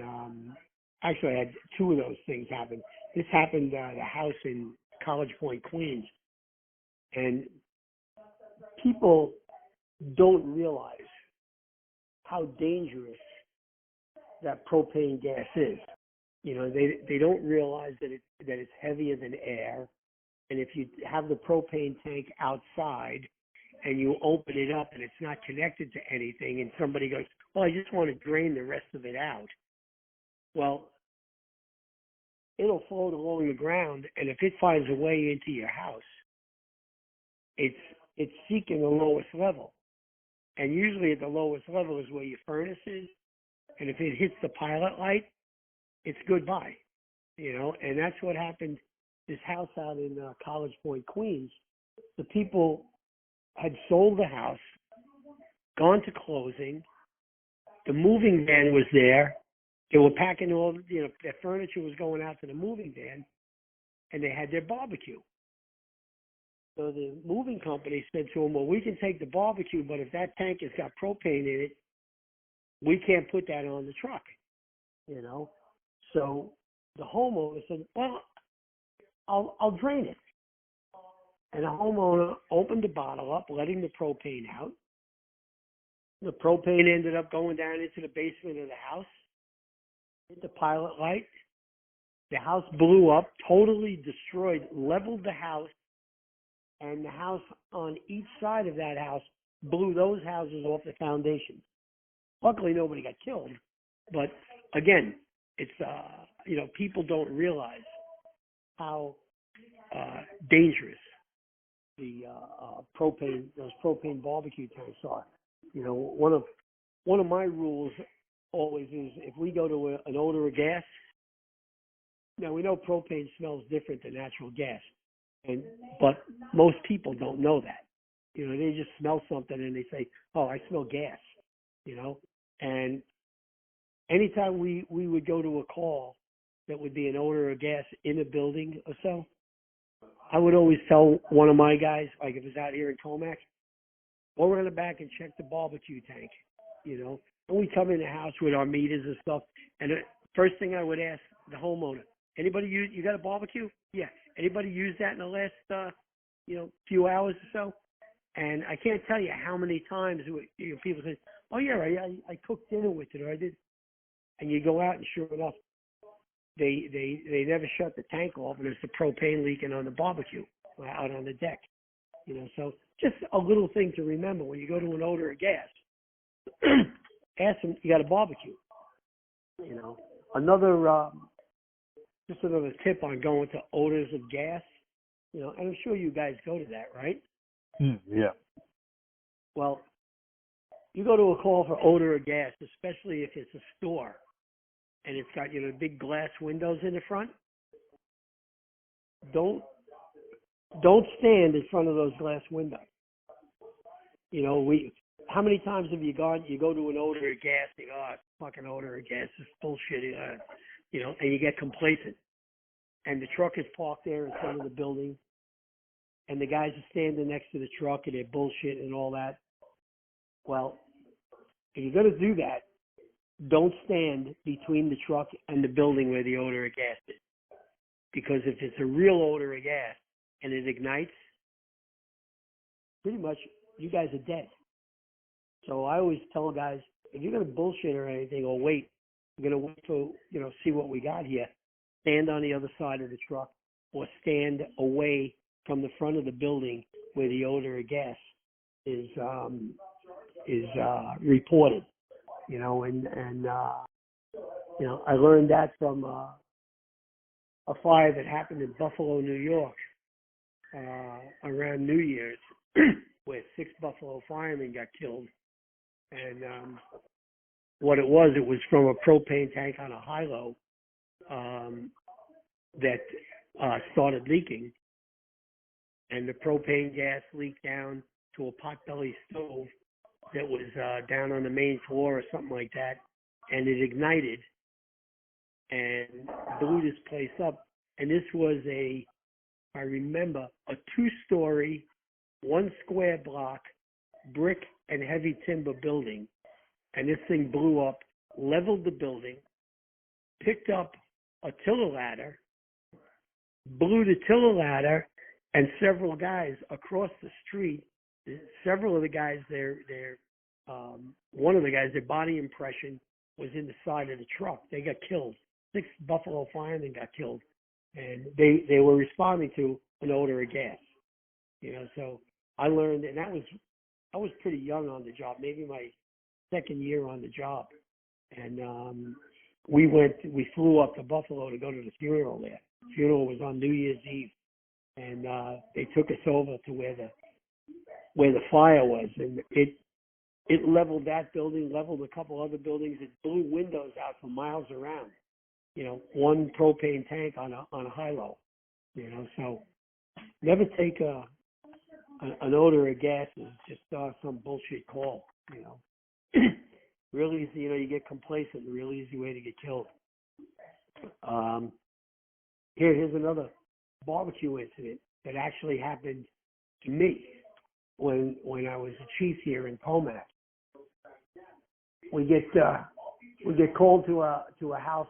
actually, I had two of those things happen. This happened at a house in College Point, Queens. And people don't realize how dangerous that propane gas is. You know, they don't realize that it's heavier than air. And if you have the propane tank outside and you open it up and it's not connected to anything, and somebody goes, well, I just want to drain the rest of it out. Well, it'll float along the ground, and if it finds a way into your house, it's seeking the lowest level. And usually at the lowest level is where your furnace is, and if it hits the pilot light, it's goodbye, you know. And that's what happened. This house out in College Point, Queens, the people had sold the house, gone to closing, the moving van was there. They were packing all, you know, their furniture was going out to the moving van, and they had their barbecue. So the moving company said to them, well, we can take the barbecue, but if that tank has got propane in it, we can't put that on the truck. you know. So the homeowner said, well, I'll drain it. And the homeowner opened the bottle up, letting the propane out. The propane ended up going down into the basement of the house, hit the pilot light. The house blew up, totally destroyed, leveled the house, and the house on each side of that house blew those houses off the foundation. Luckily, nobody got killed. But again, it's, people don't realize how dangerous the those propane barbecue tanks are. You know, one of my rules always is if we go to an odor of gas. Now we know propane smells different than natural gas, but most people don't know that. You know, they just smell something and they say, "Oh, I smell gas." You know, and anytime we would go to a call that would be an odor of gas in a building or so, I would always tell one of my guys, like if it's out here in Comac, go around the back and check the barbecue tank, you know. And we come in the house with our meters and stuff, and the first thing I would ask the homeowner, anybody you got a barbecue? Yeah. Anybody use that in the last, few hours or so? And I can't tell you how many times people say, oh yeah, I cooked dinner with it, or I did. And you go out and sure enough, they never shut the tank off, and there's the propane leaking on the barbecue out on the deck. You know, so just a little thing to remember when you go to an odor of gas. Ask them, you got a barbecue? You know, just another tip on going to odors of gas. You know, and I'm sure you guys go to that, right? Yeah. Well, you go to a call for odor of gas, especially if it's a store and it's got, big glass windows in the front. Don't stand in front of those glass windows. You know, how many times have you go to an odor of gas, you go, oh, fucking odor of gas, this bullshit, and you get complacent. And the truck is parked there in front of the building, and the guys are standing next to the truck, and they're bullshit and all that. Well, if you're going to do that, don't stand between the truck and the building where the odor of gas is. Because if it's a real odor of gas and it ignites, pretty much you guys are dead. So I always tell guys, if you're going to bullshit or anything, or wait, you're going to wait to, see what we got here, stand on the other side of the truck or stand away from the front of the building where the odor of gas is reported. You know, and I learned that from a fire that happened in Buffalo, New York, around New Year's, where 6 Buffalo firemen got killed. And what it was from a propane tank on a high-low that started leaking. And the propane gas leaked down to a potbelly stove that was down on the main floor or something like that. And it ignited and blew this place up. And this was I remember, a 2-story, 1 square block, brick and heavy timber building. And this thing blew up, leveled the building, picked up a tiller ladder, blew the tiller ladder, and several guys across the street, several of the guys, one of the guys, their body impression was in the side of the truck. They got killed. 6 Buffalo firemen got killed. And they were responding to an odor of gas. You know, so I learned, and I was pretty young on the job, maybe my second year on the job. And we flew up to Buffalo to go to the funeral there. The funeral was on New Year's Eve. And they took us over to where the fire was, and it leveled that building, leveled a couple other buildings. It blew windows out for miles around. You know, 1 propane tank on a high-low. You know, so never take an odor of gas as just some bullshit call. You know, real easy. You know, you get complacent. Real easy way to get killed. Here's another barbecue incident that actually happened to me when I was a chief here in Comac. We get we get called to a house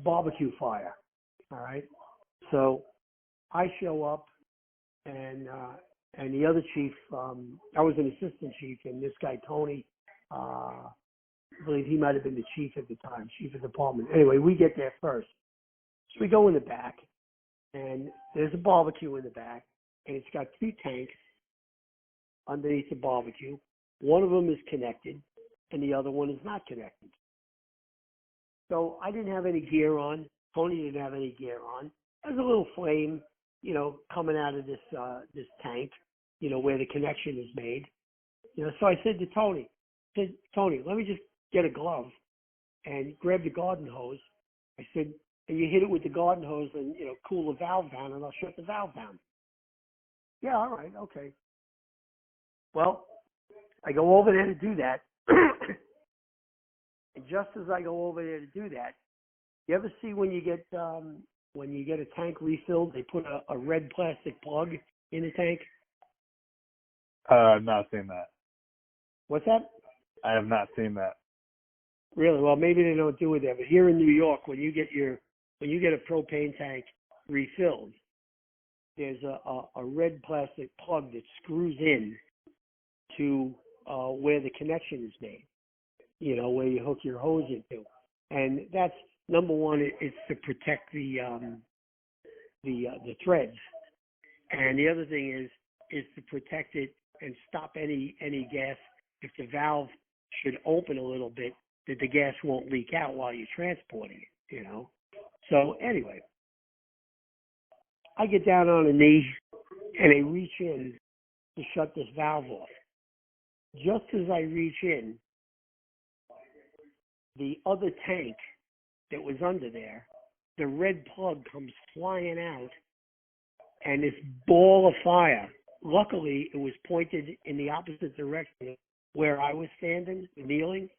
barbecue fire. All right, so I show up, and the other chief, I was an assistant chief, and this guy Tony, I believe he might have been the chief at the time, chief of department. Anyway, we get there first, so we go in the back, and there's a barbecue in the back, and it's got 2 tanks underneath the barbecue. One of them is connected, and the other one is not connected. So I didn't have any gear on. Tony didn't have any gear on. There's a little flame, coming out of this tank, where the connection is made. So I said to Tony, Tony, let me just get a glove and grab the garden hose. I said, and you hit it with the garden hose and, cool the valve down, and I'll shut the valve down. Yeah, all right, okay. Well, I go over there to do that. And just as I go over there to do that, you ever see when you get a tank refilled, they put a red plastic plug in the tank? I've not seen that. What's that? I have not seen that. Really? Well, maybe they don't do it there. But here in New York, when you get a propane tank refilled, there's a red plastic plug that screws in to where the connection is made. Where you hook your hose into, and that's number one. It's to protect the threads, and the other thing is to protect it and stop any gas. If the valve should open a little bit, that the gas won't leak out while you're transporting it. So anyway, I get down on a knee and I reach in to shut this valve off. Just as I reach in, the other tank that was under there, the red plug comes flying out, and this ball of fire, luckily it was pointed in the opposite direction where I was standing, kneeling.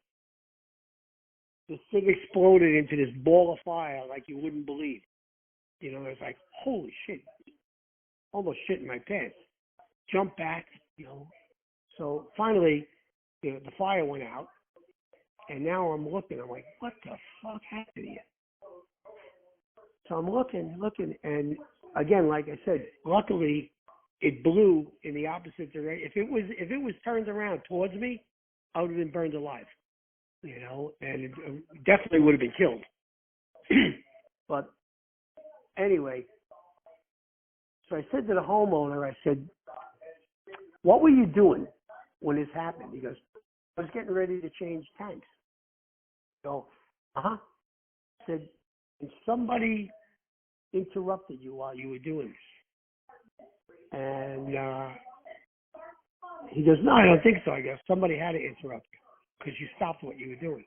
This thing exploded into this ball of fire like you wouldn't believe. It was like, holy shit, almost shit in my pants. Jump back, So finally, the fire went out. And now I'm looking, I'm like, what the fuck happened here? So I'm looking, and again, like I said, luckily it blew in the opposite direction. If it was turned around towards me, I would have been burned alive, and it definitely would have been killed. But anyway, so I said to the homeowner, I said, what were you doing when this happened? He goes, I was getting ready to change tanks. So, I said, and somebody interrupted you while you were doing this. And he goes, no, I don't think so. I guess somebody had to interrupt you because you stopped what you were doing.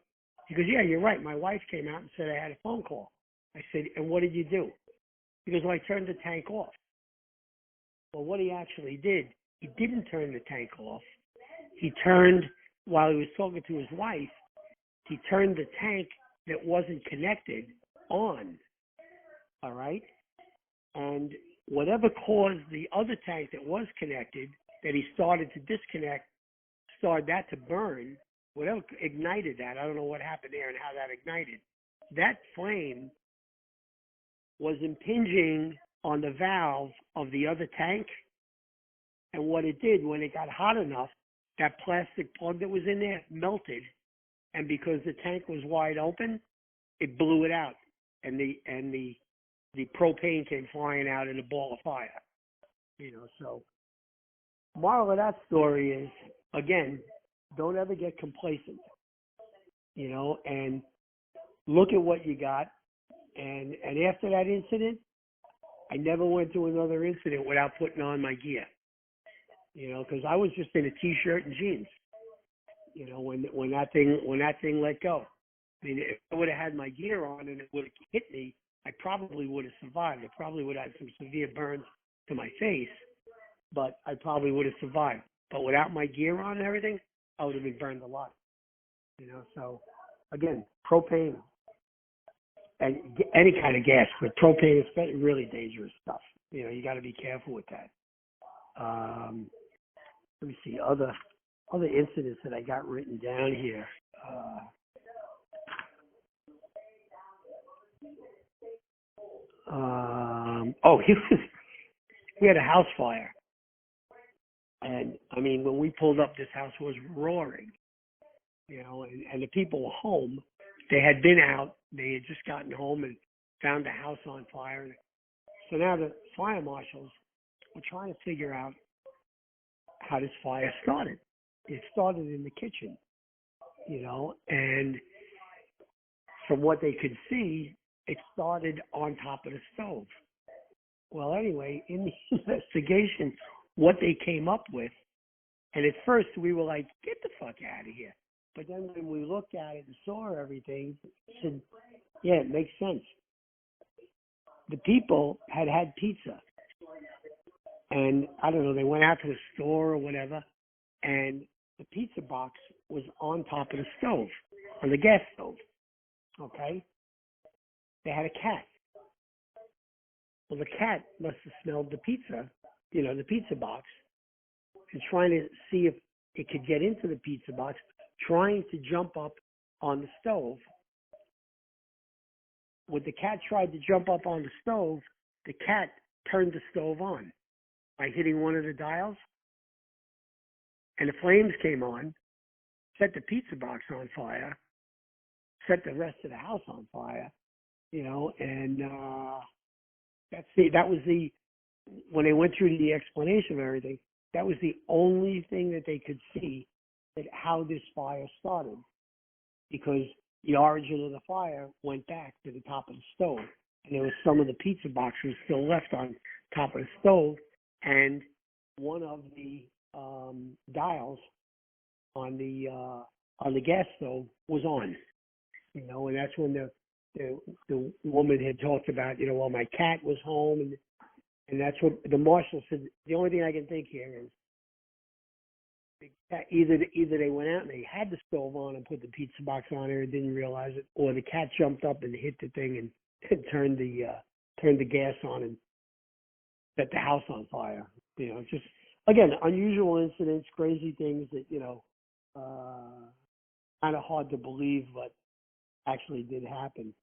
He goes, yeah, you're right. My wife came out and said I had a phone call. I said, and what did you do? He goes, well, I turned the tank off. Well, what he actually did, he didn't turn the tank off. He turned, while he was talking to his wife, he turned the tank that wasn't connected on, all right? And whatever caused the other tank that was connected, that he started to disconnect, started that to burn, whatever ignited that, I don't know what happened there and how that ignited. That flame was impinging on the valve of the other tank, and what it did, when it got hot enough, that plastic plug that was in there melted, and because the tank was wide open, it blew it out, and the propane came flying out in a ball of fire. So moral of that story is, again, don't ever get complacent, and look at what you got. And after that incident, I never went to another incident without putting on my gear, because I was just in a t-shirt and jeans, when that thing let go. I mean, if I would have had my gear on and it would have hit me, I probably would have survived. I probably would have had some severe burns to my face, but I probably would have survived. But without my gear on and everything, I would have been burned alive. So again, propane and any kind of gas, but propane is really dangerous stuff. You got to be careful with that. Let me see other incidents that I got written down here. We had a house fire. And I mean, when we pulled up, this house was roaring, and the people were home. They had been out. They had just gotten home and found the house on fire. So now the fire marshals were trying to figure out how this fire started. It started in the kitchen, and from what they could see, it started on top of the stove. Well, anyway, in the investigation, what they came up with, and at first we were like, get the fuck out of here. But then when we looked at it and saw everything, said, yeah, it makes sense. The people had pizza. And I don't know, they went out to the store or whatever, and the pizza box was on top of the stove, on the gas stove. Okay? They had a cat. Well, the cat must have smelled the pizza, the pizza box, and trying to see if it could get into the pizza box, trying to jump up on the stove. When the cat tried to jump up on the stove, the cat turned the stove on by hitting one of the dials, and the flames came on, set the pizza box on fire, set the rest of the house on fire, and that was when they went through the explanation of everything, that was the only thing that they could see that how this fire started, because the origin of the fire went back to the top of the stove, and there was some of the pizza boxes still left on top of the stove, and one of the dials on the gas stove was on, and that's when the woman had talked about, well, my cat was home, and that's what the marshal said. The only thing I can think here is either they went out and they had the stove on and put the pizza box on there and didn't realize it, or the cat jumped up and hit the thing and turned the gas on and set the house on fire. Just again, unusual incidents, crazy things that kind of hard to believe, but actually did happen.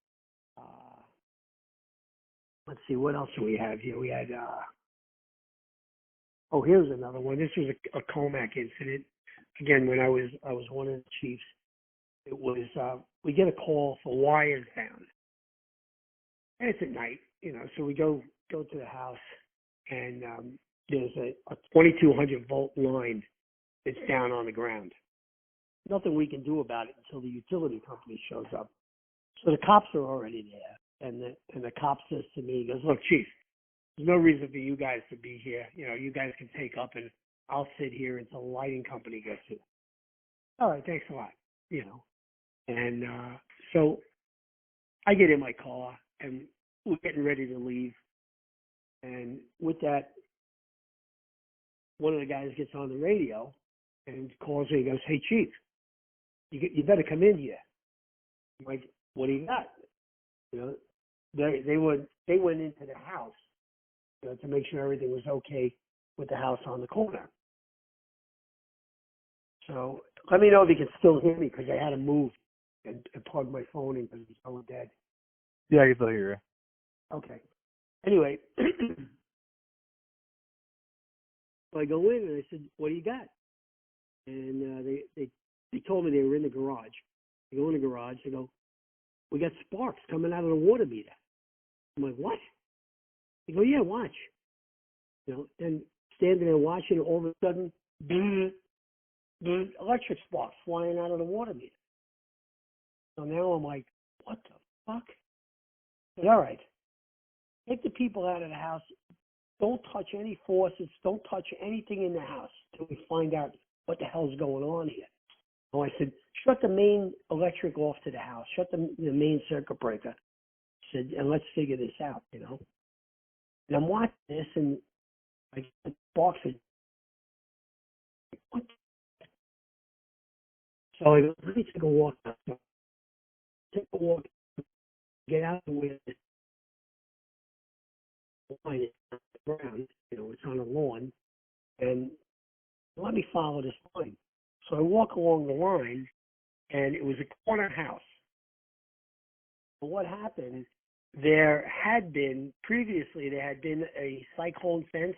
Let's see, what else do we have here? We had here's another one. This was a Comac incident. Again, when I was one of the chiefs, it was we get a call for wires down, and it's at night, so we go to the house, and there's a 2200 volt line that's down on the ground. Nothing we can do about it until the utility company shows up. So the cops are already there, and the cop says to me, he goes, look, Chief, there's no reason for you guys to be here. You guys can take up, and I'll sit here until the lighting company gets here. All right, thanks a lot, And so I get in my car, and we're getting ready to leave. And with that, one of the guys gets on the radio and calls me and goes, hey, Chief, you better come in here. I'm like, what do you got? They went into the house to make sure everything was okay with the house on the corner. So let me know if you can still hear me, because I had to move and plug my phone in because it's so dead. Yeah, I can still hear you. Okay. Anyway, so I go in and I said, what do you got? And they told me they were in the garage. I go in the garage. They go, we got sparks coming out of the water meter. I'm like, what? They go, yeah, watch. And standing there watching, all of a sudden, the electric sparks flying out of the water meter. So now I'm like, what the fuck? I said, all right, take the people out of the house. Don't touch any faucets. Don't touch anything in the house till we find out what the hell's going on here. So I said, shut the main electric off to the house. Shut the main circuit breaker. I said, and let's figure this out, And I'm watching this, and I get the box. What? So I go, let me take a walk outside. Take a walk, get out of the way. This line is on the ground, it's on a lawn, and let me follow this line. So I walk along the line, and it was a corner house. But what happened there had been a cyclone fence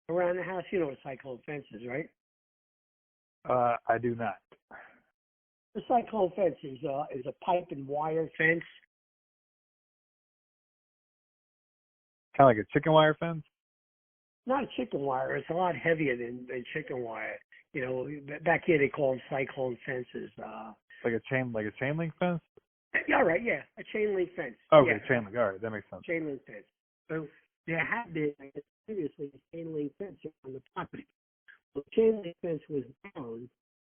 around the house. You know what cyclone fence is, right? I do not. The cyclone fence is a pipe and wire fence. Kind of like a chicken wire fence? Not a chicken wire. It's a lot heavier than chicken wire. You know, back here they call them cyclone fences. Like a chain link fence? Yeah, right. Yeah, a chain link fence. Okay, Yeah. chain link. All right, that makes sense. Chain link fence. So there had been previously a chain link fence on the property. The chain link fence was down,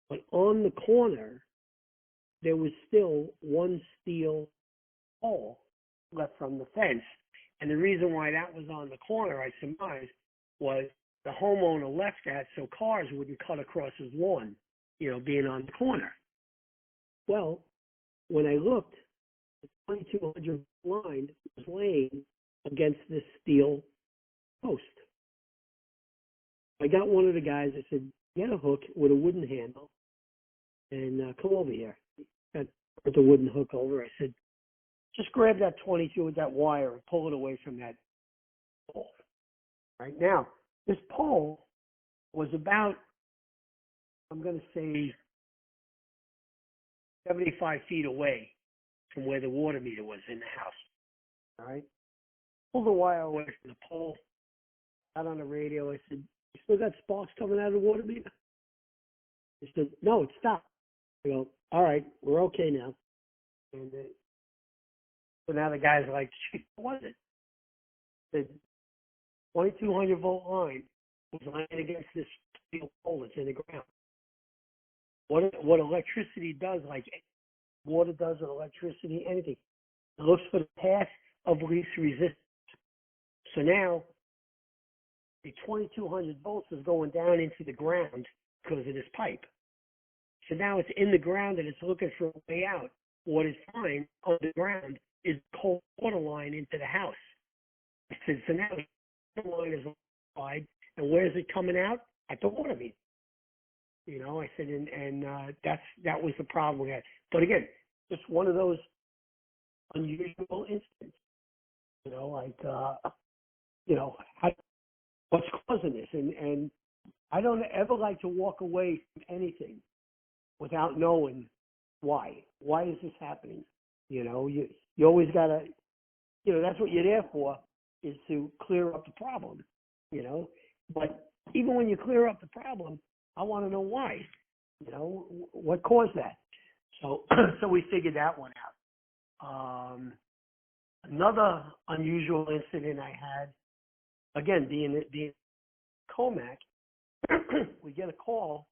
but on the corner there was still one steel pole left from the fence. And the reason why that was on the corner, I surmise, was the homeowner left that so cars wouldn't cut across his lawn, you know, being on the corner. Well, when I looked, the 2200 line was laying against this steel post. I got one of the guys, I said, get a hook with a wooden handle and come over here. I put the wooden hook over. I said, just grab that 22 with that wire and pull it away from that pole. Right now, this pole was about, I'm going to say, 75 feet away from where the water meter was in the house. All right? Pulled the wire away from the pole, got on the radio. I said, you still got sparks coming out of the water meter? He said, no, it stopped. I go, all right, we're okay now. And so now the guy's like, what was it? The 2200 volt line was laying against this steel pole that's in the ground. What electricity does, like water does with electricity, anything, it looks for the path of least resistance. So now the 2200 volts is going down into the ground because of this pipe. So now it's in the ground and it's looking for a way out. What is fine on the ground is the cold water line into the house. I said, so now the line is wide, and where is it coming out? At the water meter. You know, I said, and that was the problem we had. But again, just one of those unusual incidents. You know, like, what's causing this? And I don't ever like to walk away from anything without knowing why. Why is this happening? You know, you always gotta, you know, that's what you're there for, is to clear up the problem. You know, but even when you clear up the problem, I want to know why. You know, what caused that? So, so we figured that one out. Another unusual incident I had, again, being Comac, we get a call,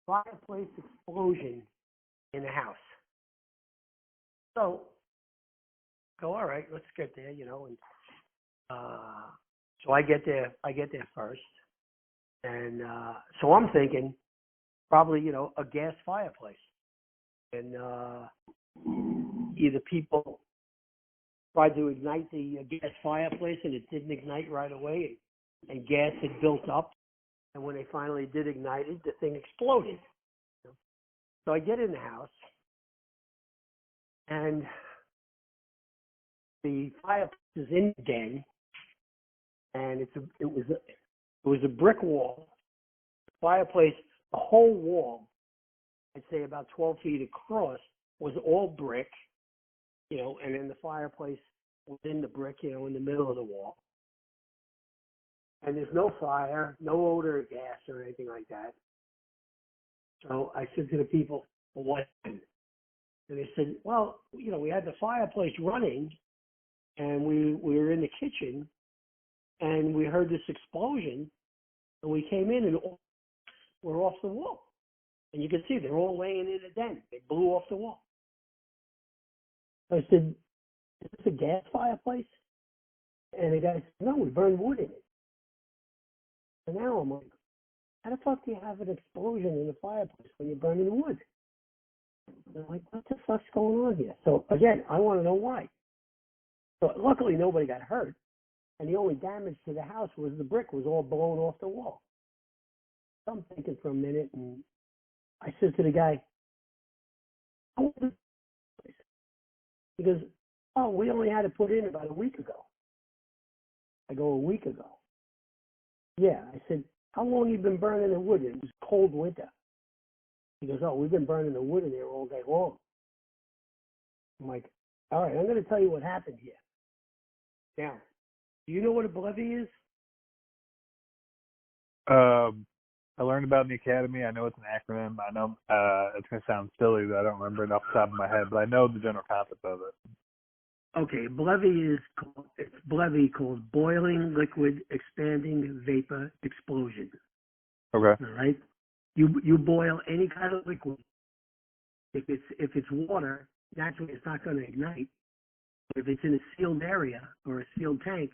fireplace explosion in the house. So, go, all right, let's get there, you know, and so I get there first. And so I'm thinking probably, you know, a gas fireplace. And either people tried to ignite the gas fireplace and it didn't ignite right away, and gas had built up. And when they finally did ignite it, the thing exploded. So I get in the house, and the fireplace is in the den, and it was a brick wall. The fireplace, the whole wall, I'd say about 12 feet across, was all brick, you know, and then the fireplace within the brick, you know, in the middle of the wall. And there's no fire, no odor of gas or anything like that. So I said to the people, well, what happened? And they said, well, you know, we had the fireplace running, and we were in the kitchen, and we heard this explosion, and we came in, and we're off the wall. And you can see they're all laying in a den. They blew off the wall. I said, is this a gas fireplace? And the guy said, no, we burned wood in it. And now I'm like, how the fuck do you have an explosion in a fireplace when you're burning wood? And I'm like, what the fuck's going on here? So again, I want to know why. So luckily nobody got hurt, and the only damage to the house was the brick was all blown off the wall. So I'm thinking for a minute, and I said to the guy, how old is this place? He goes, oh, we only had it put in about a week ago. I go, a week ago? Yeah. I said, how long have you been burning the wood? It was cold winter. He goes, oh, we've been burning the wood in there all day long. I'm like, all right, I'm going to tell you what happened here. Now, do you know what a bevy is? I learned about it in the academy. I know it's an acronym. I know it's going to sound silly that I don't remember it off the top of my head, but I know the general concept of it. Okay, bevy is called boiling liquid expanding vapor explosion. Okay. All right, you boil any kind of liquid. If it's water, naturally it's not going to ignite. But if it's in a sealed area or a sealed tank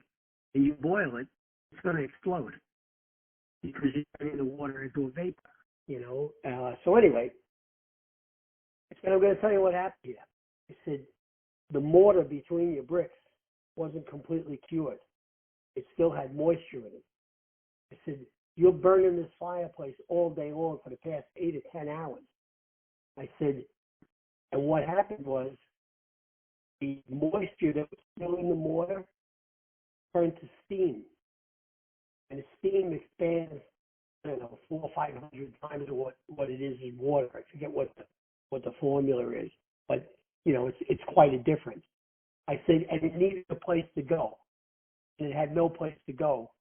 and you boil it, it's going to explode because you're turning the water into a vapor. So anyway, I said I'm going to tell you what happened here. I said the mortar between your bricks wasn't completely cured. It still had moisture in it. I said, you're burning this fireplace all day long for the past 8 or 10 hours. I said, and what happened was the moisture that was still in the mortar turned to steam. And the steam expands, 400 or 500 times what it is in water. I forget what the formula is. But, it's quite a difference. I said, and it needed a place to go. And it had no place to go.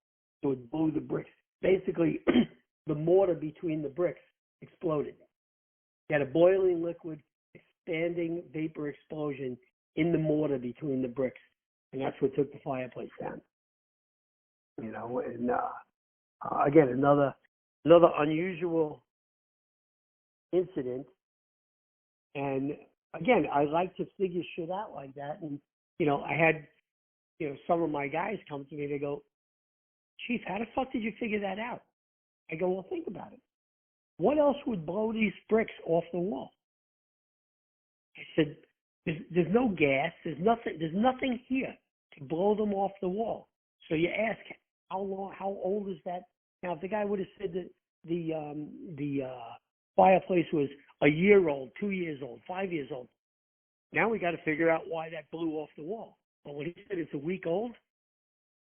So it blew the bricks. Basically, the mortar between the bricks exploded. You had a boiling liquid, expanding vapor explosion in the mortar between the bricks. And that's what took the fireplace down. And again, another unusual incident. And again, I like to figure shit out like that. And, I had, some of my guys come to me, they go, Chief, how the fuck did you figure that out? I go, well, think about it. What else would blow these bricks off the wall? I said, there's no gas. There's nothing here to blow them off the wall. So you ask, how old is that? Now, if the guy would have said that the fireplace was a year old, 2 years old, 5 years old, now we got to figure out why that blew off the wall. But when he said it's a week old,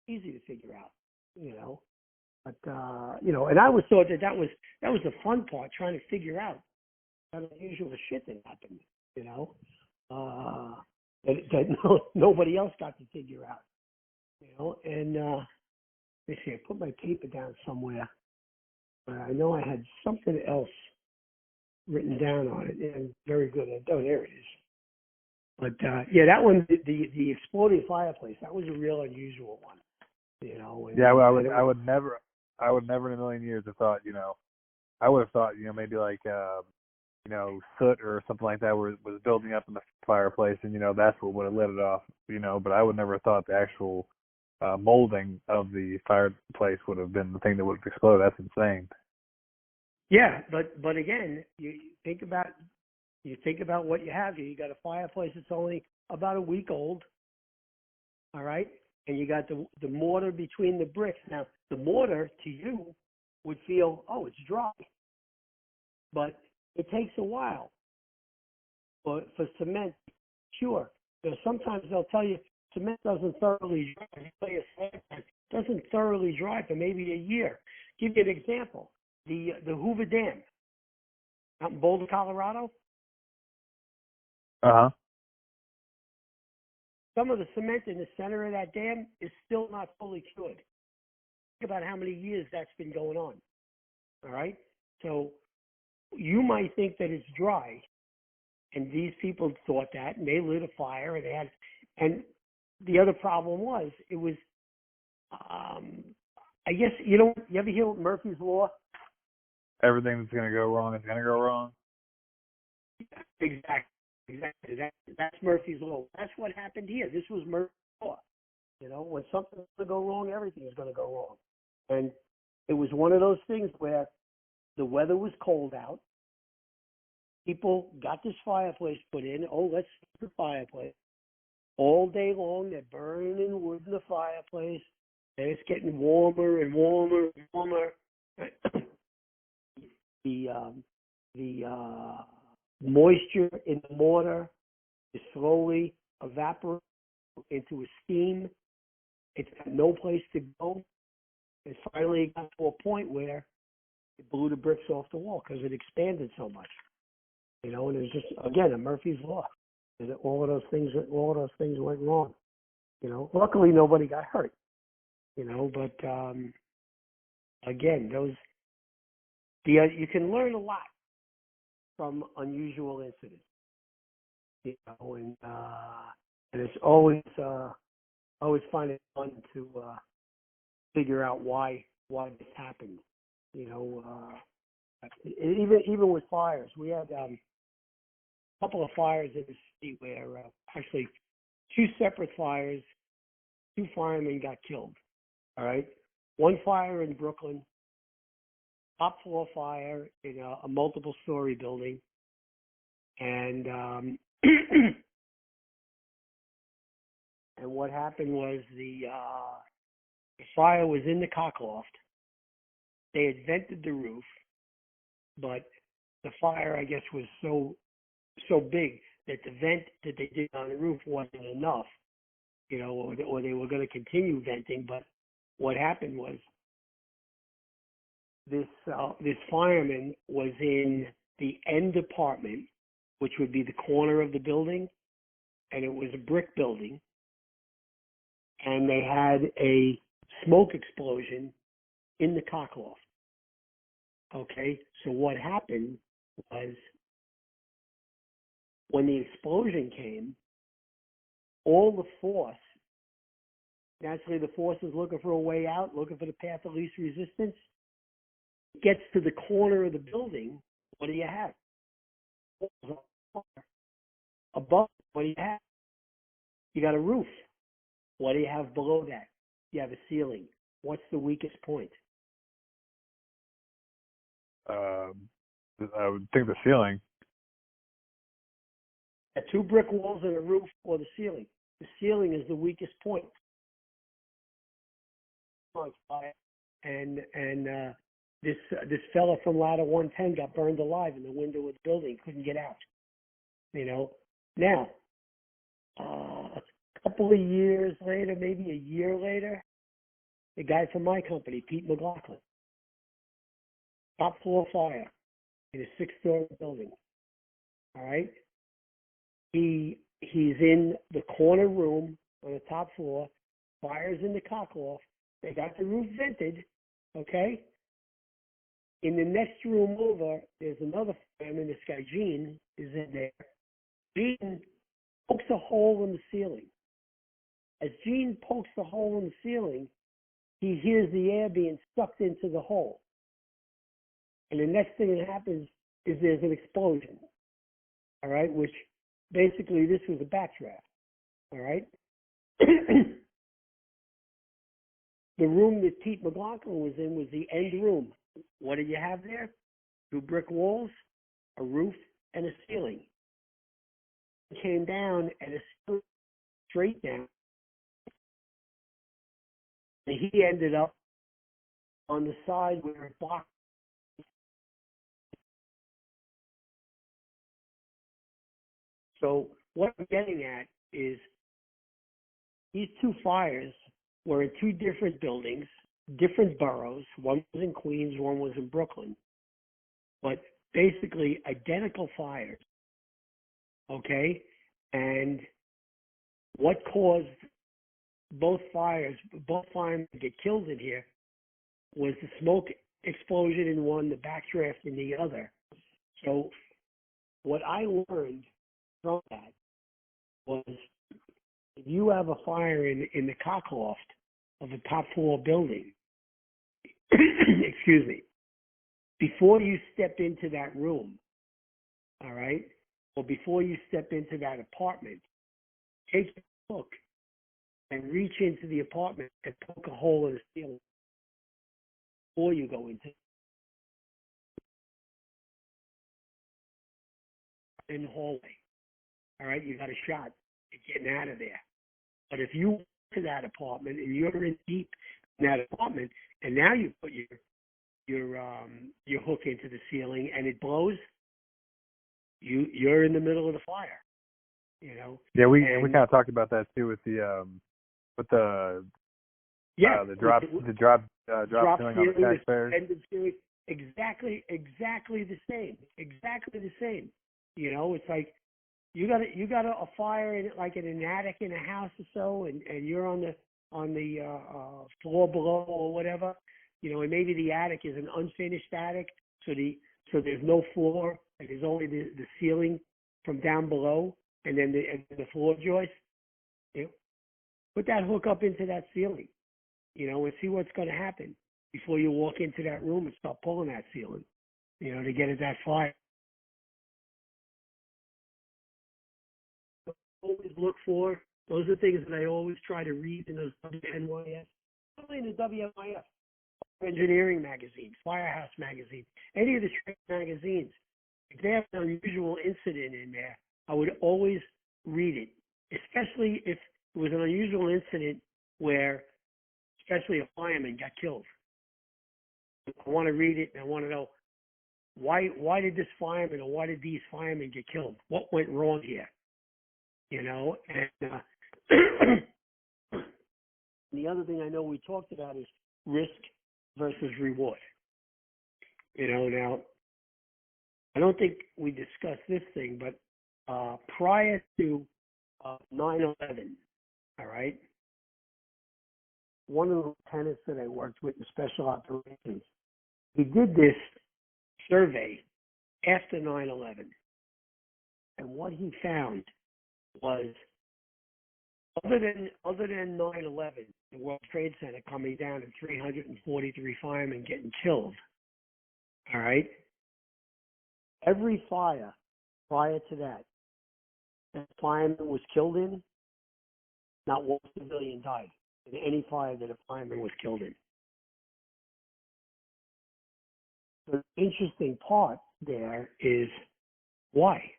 easy to figure out, But and I always thought that was the fun part, trying to figure out that unusual shit that happened, that nobody else got to figure out, And let me see, I put my paper down somewhere. I know I had something else written down on it, and very good. Oh, there it is. But that one, the exploding fireplace, that was a real unusual one, Yeah, well, I would never in a million years have thought, I would have thought, maybe like, soot or something like that was building up in the fireplace, and that's what would have lit it off, But I would never have thought the actual molding of the fireplace would have been the thing that would have exploded. That's insane. Yeah, but again, you think about what you have here. You got a fireplace that's only about a week old, all right, and you got the mortar between the bricks. Now, the mortar to you would feel, oh, it's dry, but it takes a while for cement to cure. Sometimes they'll tell you cement doesn't thoroughly dry. Doesn't thoroughly dry for maybe a year. Give you an example: the Hoover Dam out in Boulder, Colorado. Some of the cement in the center of that dam is still not fully cured. Think about how many years that's been going on. All right? So you might think that it's dry, and these people thought that, and they lit a fire, and the other problem was, it was, I guess, you ever hear of Murphy's Law? Everything that's going to go wrong is going to go wrong. Exactly. That's Murphy's Law. That's what happened here. This was Murphy's Law. When something's going to go wrong, everything's going to go wrong. And it was one of those things where the weather was cold out. People got this fireplace put in. Oh, let's see the fireplace. All day long, they're burning wood in the fireplace, and it's getting warmer and warmer and warmer. The moisture in the mortar is slowly evaporating into a steam. It's got no place to go. And finally it got to a point where it blew the bricks off the wall because it expanded so much. You know, and it was just, again, a Murphy's Law. And all of those things went wrong. You know, luckily nobody got hurt. You know, but again, you can learn a lot from unusual incidents. You know, and it's always find it fun to figure out why this happened. You know, even with fires, we had a couple of fires in the city where actually 2 separate fires, 2 firemen got killed. All right, one fire in Brooklyn, top floor fire in a multiple-story building, and and what happened was the fire was in the cockloft. They had vented the roof, but the fire, I guess, was so big that the vent that they did on the roof wasn't enough, you know, or they were going to continue venting. But what happened was this fireman was in the end apartment, which would be the corner of the building, and it was a brick building, and they had a smoke explosion in the cockloft. Okay, so what happened was when the explosion came, all the force, naturally the force is looking for a way out, looking for the path of least resistance, gets to the corner of the building. What do you have? Above, what do you have? You got a roof. What do you have below that? You have a ceiling. What's the weakest point? I would think the ceiling. 2 brick walls and a roof, or the ceiling. The ceiling is the weakest point. And this fella from ladder 110 got burned alive in the window of the building, couldn't get out. You know, now a couple of years later, maybe a year later, the guy from my company, Pete McLaughlin, top floor fire in a 6-story building. All right, he's in the corner room on the top floor. Fire's in the cockloft. They got the roof vented. Okay. In the next room over, there's another fireman. This guy Gene is in there. Gene pokes a hole in the ceiling. As Gene pokes the hole in the ceiling, he hears the air being sucked into the hole. And the next thing that happens is there's an explosion. All right, which basically this was a backdraft. All right. The room that Pete McLaughlin was in was the end room. What did you have there? 2 brick walls, a roof, and a ceiling. It came down and a straight down. And he ended up on the side where it blocked. So what I'm getting at is these 2 fires were in 2 different buildings, different boroughs. One was in Queens, one was in Brooklyn. But basically identical fires. Okay? And what caused both firemen to get killed in here was the smoke explosion in one, the backdraft in the other. So what I learned from that was if you have a fire in the cockloft of a top floor building, excuse me, before you step into that room, all right, or before you step into that apartment, take a hook and reach into the apartment and poke a hole in the ceiling before you go into in the hallway. All right, you got a shot at getting out of there. But if you went to that apartment and you're in deep in that apartment, and now you put your hook into the ceiling and it blows, you're in the middle of the fire. you know. Yeah, we And, kind of talked about that too with the yeah, the drop ceiling on the taxpayers. Exactly the same. Exactly the same. You know, it's like you got a fire in like in an attic in a house or so, and you're on the floor below or whatever. You know, and maybe the attic is an unfinished attic, so there's no floor, and there's only the ceiling from down below, and then the floor joist. You know, put that hook up into that ceiling, you know, and see what's going to happen before you walk into that room and start pulling that ceiling, you know, to get at that fire. Always look for, those are things that I always try to read in those WNYS, probably in the WNYS, engineering magazines, Firehouse magazine, any of the trade magazines. If they have an unusual incident in there, I would always read it, especially if it was an unusual incident where, especially a fireman got killed. I want to read it and I want to know why did this fireman or why did these firemen get killed? What went wrong here? You know, and the other thing I know we talked about is risk versus reward. You know, now I don't think we discussed this thing, but prior to 9/11, all right, one of the lieutenants that I worked with in special operations, he did this survey after 9/11, and what he found was other than 9/11, the World Trade Center coming down and 343 firemen getting killed, all right, every fire prior to that fireman was killed in, not one civilian died in any fire that a fireman was killed in. The interesting part there is why?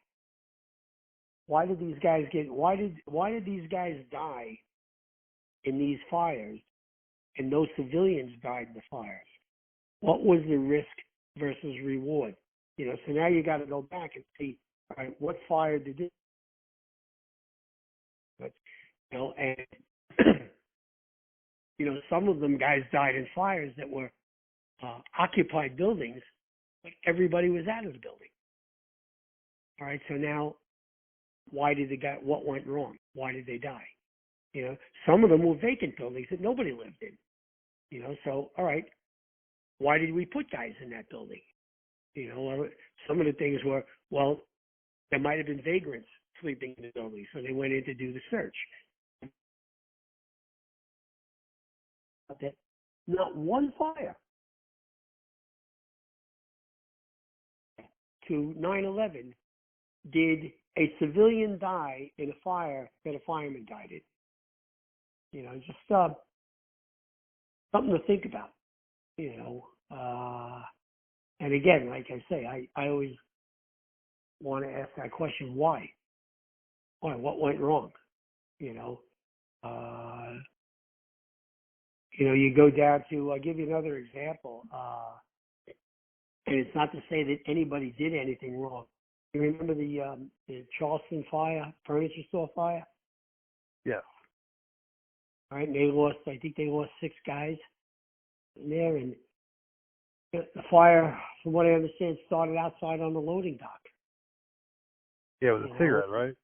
Why did these guys why did these guys die in these fires and no civilians died in the fires? What was the risk versus reward? You know, so now you got to go back and see, all right, what fire did this? But, you know, and you know, some of them guys died in fires that were occupied buildings, but everybody was out of the building. All right, so now, what went wrong? Why did they die? You know, some of them were vacant buildings that nobody lived in. You know, so, all right, why did we put guys in that building? You know, some of the things were, well, there might have been vagrants sleeping in the building, so they went in to do the search. Not one fire to 9/11 did a civilian die in a fire that a fireman died in. You know, just something to think about. You know, and again, like I say, I always want to ask that question: why? Why? What went wrong? You know, you go down to. I'll give you another example, and it's not to say that anybody did anything wrong. You remember the Charleston fire, furniture store fire? Yes. All right, and I think they lost 6 guys in there, and the fire, from what I understand, started outside on the loading dock. Yeah, it was a cigarette, right?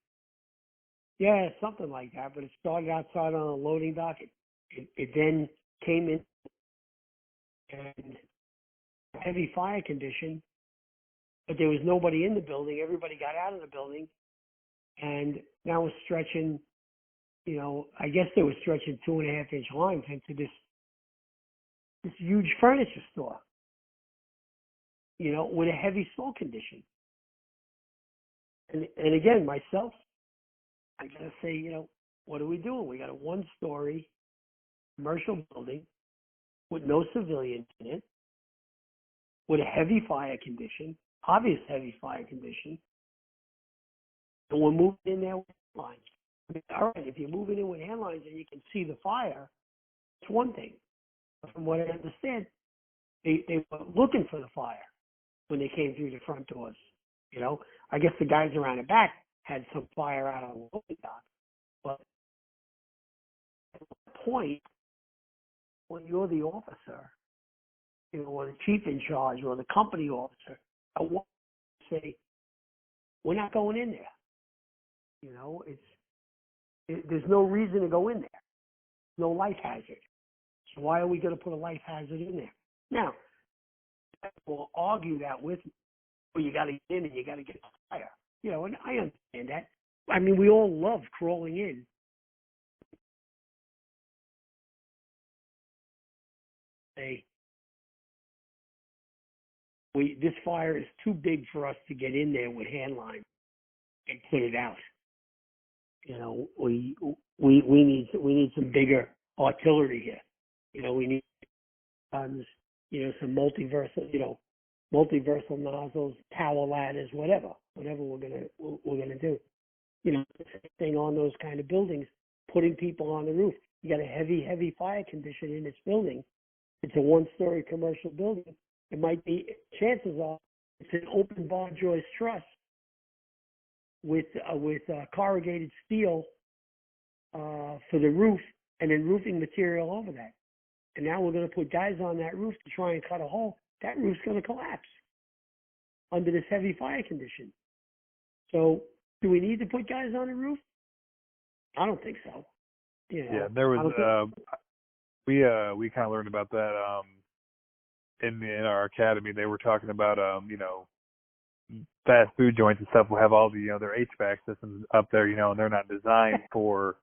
Yeah, something like that, but it started outside on the loading dock. It then came in and heavy fire condition, but there was nobody in the building. Everybody got out of the building, and now it's stretching, you know, I guess they were stretching 2.5-inch lines into this huge furniture store, you know, with a heavy smoke condition. And again, myself, I gotta say, you know, what are we doing? We got a 1-story commercial building with no civilians in it, with a heavy fire condition, obvious heavy fire condition, and we're moving in there with handlines. I mean, all right, if you're moving in with handlines and you can see the fire, it's one thing. But from what I understand, they were looking for the fire when they came through the front doors. You know, I guess the guys around the back had some fire out on the loading dock. But at the point, when you're the officer, or the chief in charge, or the company officer, I want to say, we're not going in there. There's no reason to go in there. No life hazard. So why are we going to put a life hazard in there? Now, people will argue that with me. Well, you got to get in and you got to get fire. And I understand that. I mean, we all love crawling in. This fire is too big for us to get in there with hand line and put it out. We need some bigger artillery here. We need guns, some multiversal nozzles, power ladders, whatever we're gonna do. Same thing on those kind of buildings, putting people on the roof. You got a heavy fire condition in this building. It's a one-story commercial building. It might be, chances are, it's an open bar joist truss with corrugated steel for the roof, and then roofing material over that. And now we're going to put guys on that roof to try and cut a hole. That roof's going to collapse under this heavy fire condition. So, do we need to put guys on the roof? I don't think so. Yeah, there was. We kind of learned about that in our academy. They were talking about fast food joints and stuff will have all the their HVAC systems up there, and they're not designed to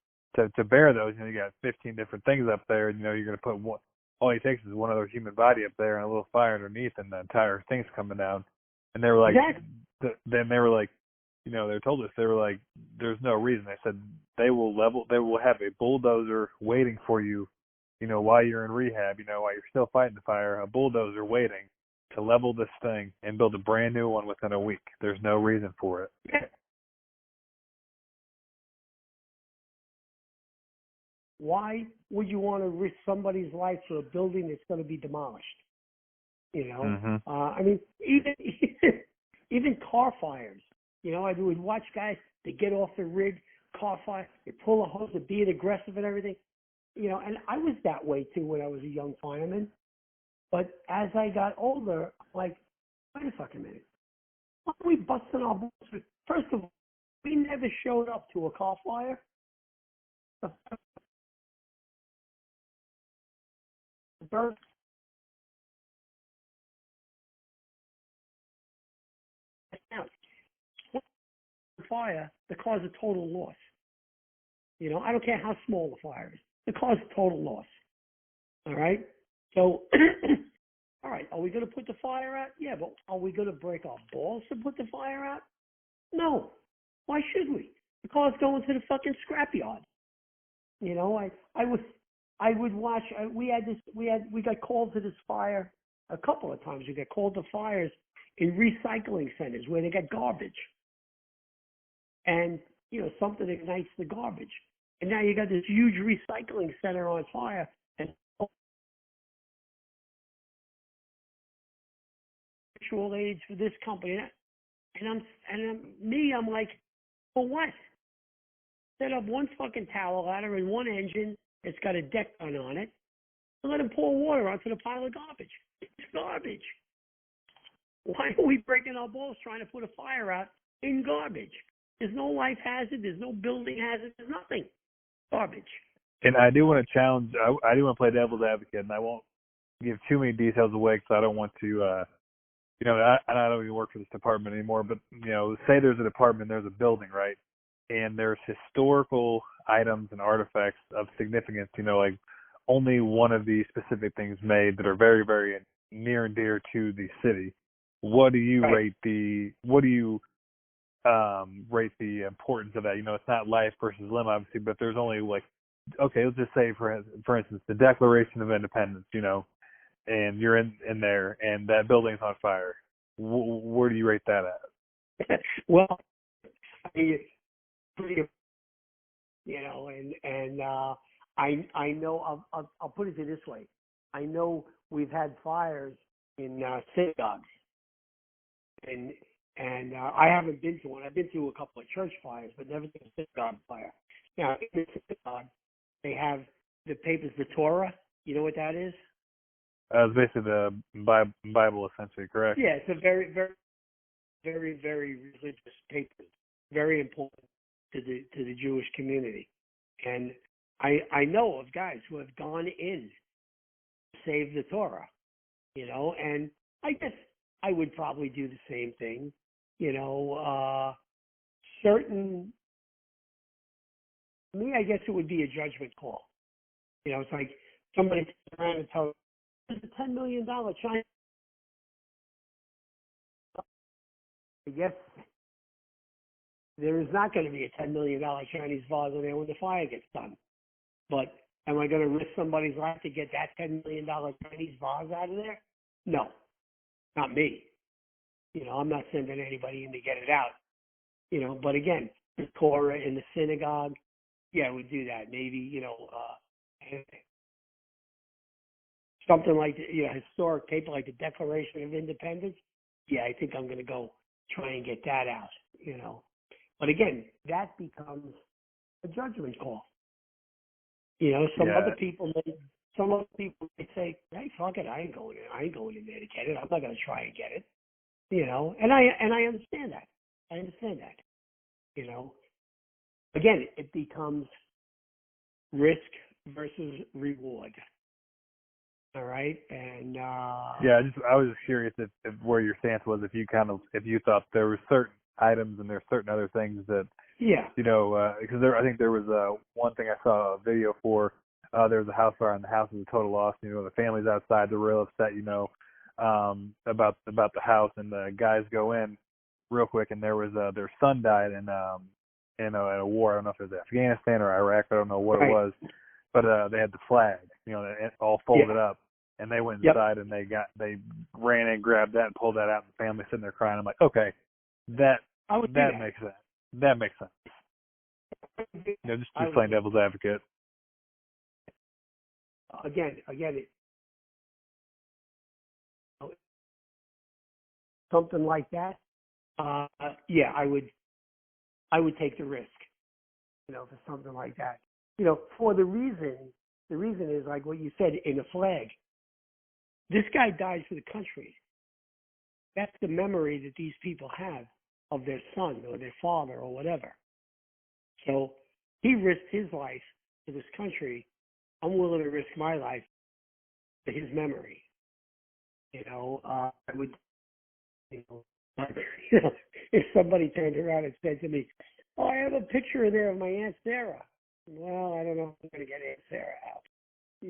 bear those. You got 15 different things up there, and you're going to put one. All it takes is one other human body up there and a little fire underneath, and the entire thing's coming down. And they were like, then they were like, they told us, they were like, there's no reason. They said they will have a bulldozer waiting for you, while you're in rehab, while you're still fighting the fire, a bulldozer waiting to level this thing and build a brand new one within a week. There's no reason for it. Why would you want to risk somebody's life for a building that's going to be demolished? I mean, even car fires. I would watch guys, they get off the rig, car fire, they pull a hose, they're being aggressive and everything. And I was that way too when I was a young fireman. But as I got older, I'm like, wait a fucking minute. Why are we busting our balls? First of all, we never showed up to a car fire. The burst out. Fire that caused a total loss. I don't care how small the fire is. It caused a total loss. All right? So, all right, are we going to put the fire out? Yeah, but are we going to break our balls to put the fire out? No. Why should we? The car's going to the fucking scrapyard. I would watch. We got called to this fire a couple of times. We got called to fires in recycling centers where they got garbage, and something ignites the garbage, and now you got this huge recycling center on fire, and virtual aids for this company, I'm like, for what? Set up one fucking tower ladder and one engine that's got a deck gun on it, and let them pour water onto the pile of garbage. It's garbage. Why are we breaking our balls trying to put a fire out in garbage? There's no life hazard. There's no building hazard. There's nothing. Garbage. And I do want to challenge. I do want to play devil's advocate, and I won't give too many details away because I don't want to. I don't even work for this department anymore. But say there's a department, there's a building, right? And there's historical items and artifacts of significance. Like only one of these specific things made that are very, very near and dear to the city. What do you rate the? What do you rate the importance of that? It's not life versus limb, obviously, but there's only okay, let's just say for instance, the Declaration of Independence, and you're in there, and that building's on fire. Where do you rate that at? Well, I mean, it's pretty, and I know I'll put it this way. I know we've had fires in synagogues, and And I haven't been to one. I've been to a couple of church fires, but never to a synagogue fire. Now, in the synagogue, they have the papers, the Torah. You know what that is? It's basically the Bible, essentially, correct? Yeah, it's a very, very, very, very religious paper. Very important to the Jewish community. And I know of guys who have gone in to save the Torah, and I guess I would probably do the same thing. Certain, me, I guess it would be a judgment call. It's like somebody comes around and tells, there's a $10 million China. I guess there is not going to be a $10 million Chinese vase in there when the fire gets done. But am I going to risk somebody's life to get that $10 million Chinese vase out of there? No, not me. I'm not sending anybody in to get it out. But again, the Torah in the synagogue, yeah, we do that. Maybe, something like, historic paper like the Declaration of Independence. Yeah, I think I'm going to go try and get that out, But again, that becomes a judgment call. Other people may say, hey, fuck it, I ain't going in there to get it. I'm not going to try and get it. And I understand that. Again, it becomes risk versus reward. All right, and yeah, I was just curious if where your stance was, if you thought there were certain items and there's certain other things that, because I think there was one thing I saw a video for. There was a house fire and the house was a total loss. The family's outside, they're real upset, about the house, and the guys go in real quick, and there was their son died in a war. I don't know if it was Afghanistan or Iraq. I don't know what it was, but they had the flag, all folded up, and they went inside and they ran in, grabbed that, and pulled that out. And the family sitting there crying. I'm like, okay, that makes sense. That makes sense. Just playing devil's advocate. Again, something like that. Yeah, I would take the risk. For something like that. For the reason is like what you said in the flag. This guy died for the country. That's the memory that these people have of their son or their father or whatever. So he risked his life for this country. I'm willing to risk my life for his memory. I would, if somebody turned around and said to me, "Oh, I have a picture in there of my Aunt Sarah." Well, I don't know if I'm going to get Aunt Sarah out. Do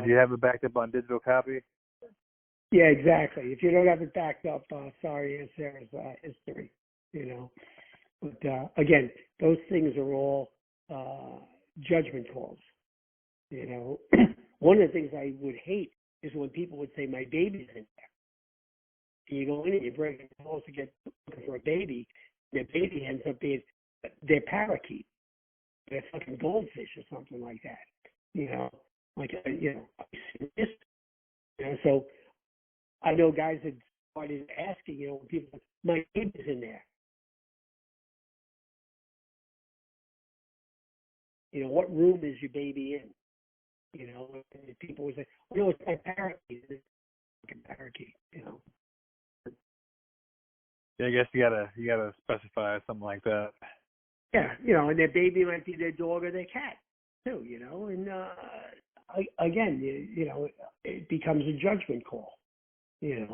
you have it backed up on digital copy? Yeah, exactly. If you don't have it backed up, sorry, Aunt Sarah's history. But again, those things are all judgment calls. One of the things I would hate is when people would say, "My baby's in there." And you go in and you break the balls to get looking for a baby. Their baby ends up being their parakeet, their fucking goldfish or something like that. So I know guys that started asking, when people, "My baby's in there." What room is your baby in? And people would say, "No, it's my parakeet." It's fucking parakeet. Yeah, I guess you gotta specify something like that. Yeah, and their baby might be their dog or their cat too. And again, it becomes a judgment call. I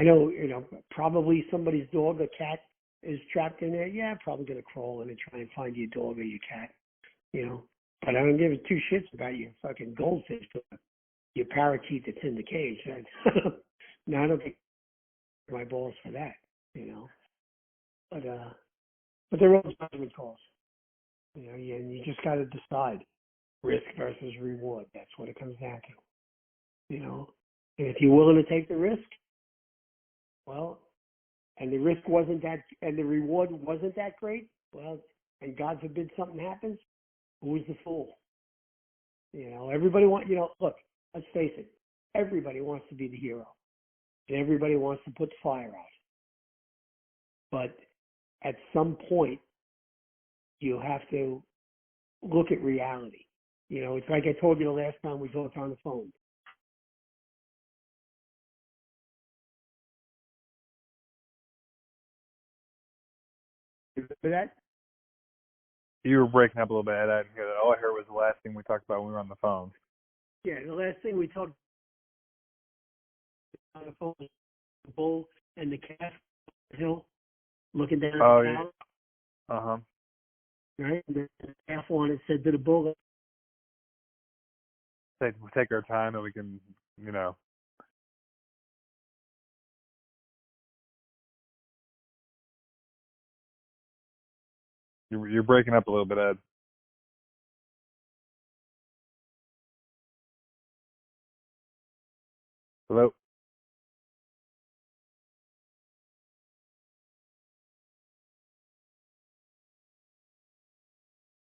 know, probably somebody's dog or cat is trapped in there. Yeah, probably gonna crawl in and try and find your dog or your cat. But I don't give two shits about your fucking goldfish, your parakeet that's in the cage. No, I don't think my balls for that. But they're all judgment calls. And you just got to decide risk versus reward. That's what it comes down to. And if you're willing to take the risk, well, and the risk wasn't that, and the reward wasn't that great, well, and God forbid something happens, who's the fool? Everybody look, let's face it, everybody wants to be the hero. and everybody wants to put the fire out. But at some point, you have to look at reality. You know, it's like I told you the last time we talked on the phone. You remember that? You were breaking up a little bit. I didn't hear that. All I heard was the last thing we talked about when we were on the phone. Yeah, the last thing we talked on the phone was the bull and the calf hill looking down Oh, the yeah. town, Uh-huh. right? And the calf on it said to the bull, We take our time and we can, you know. You're breaking up a little bit, Ed. Hello?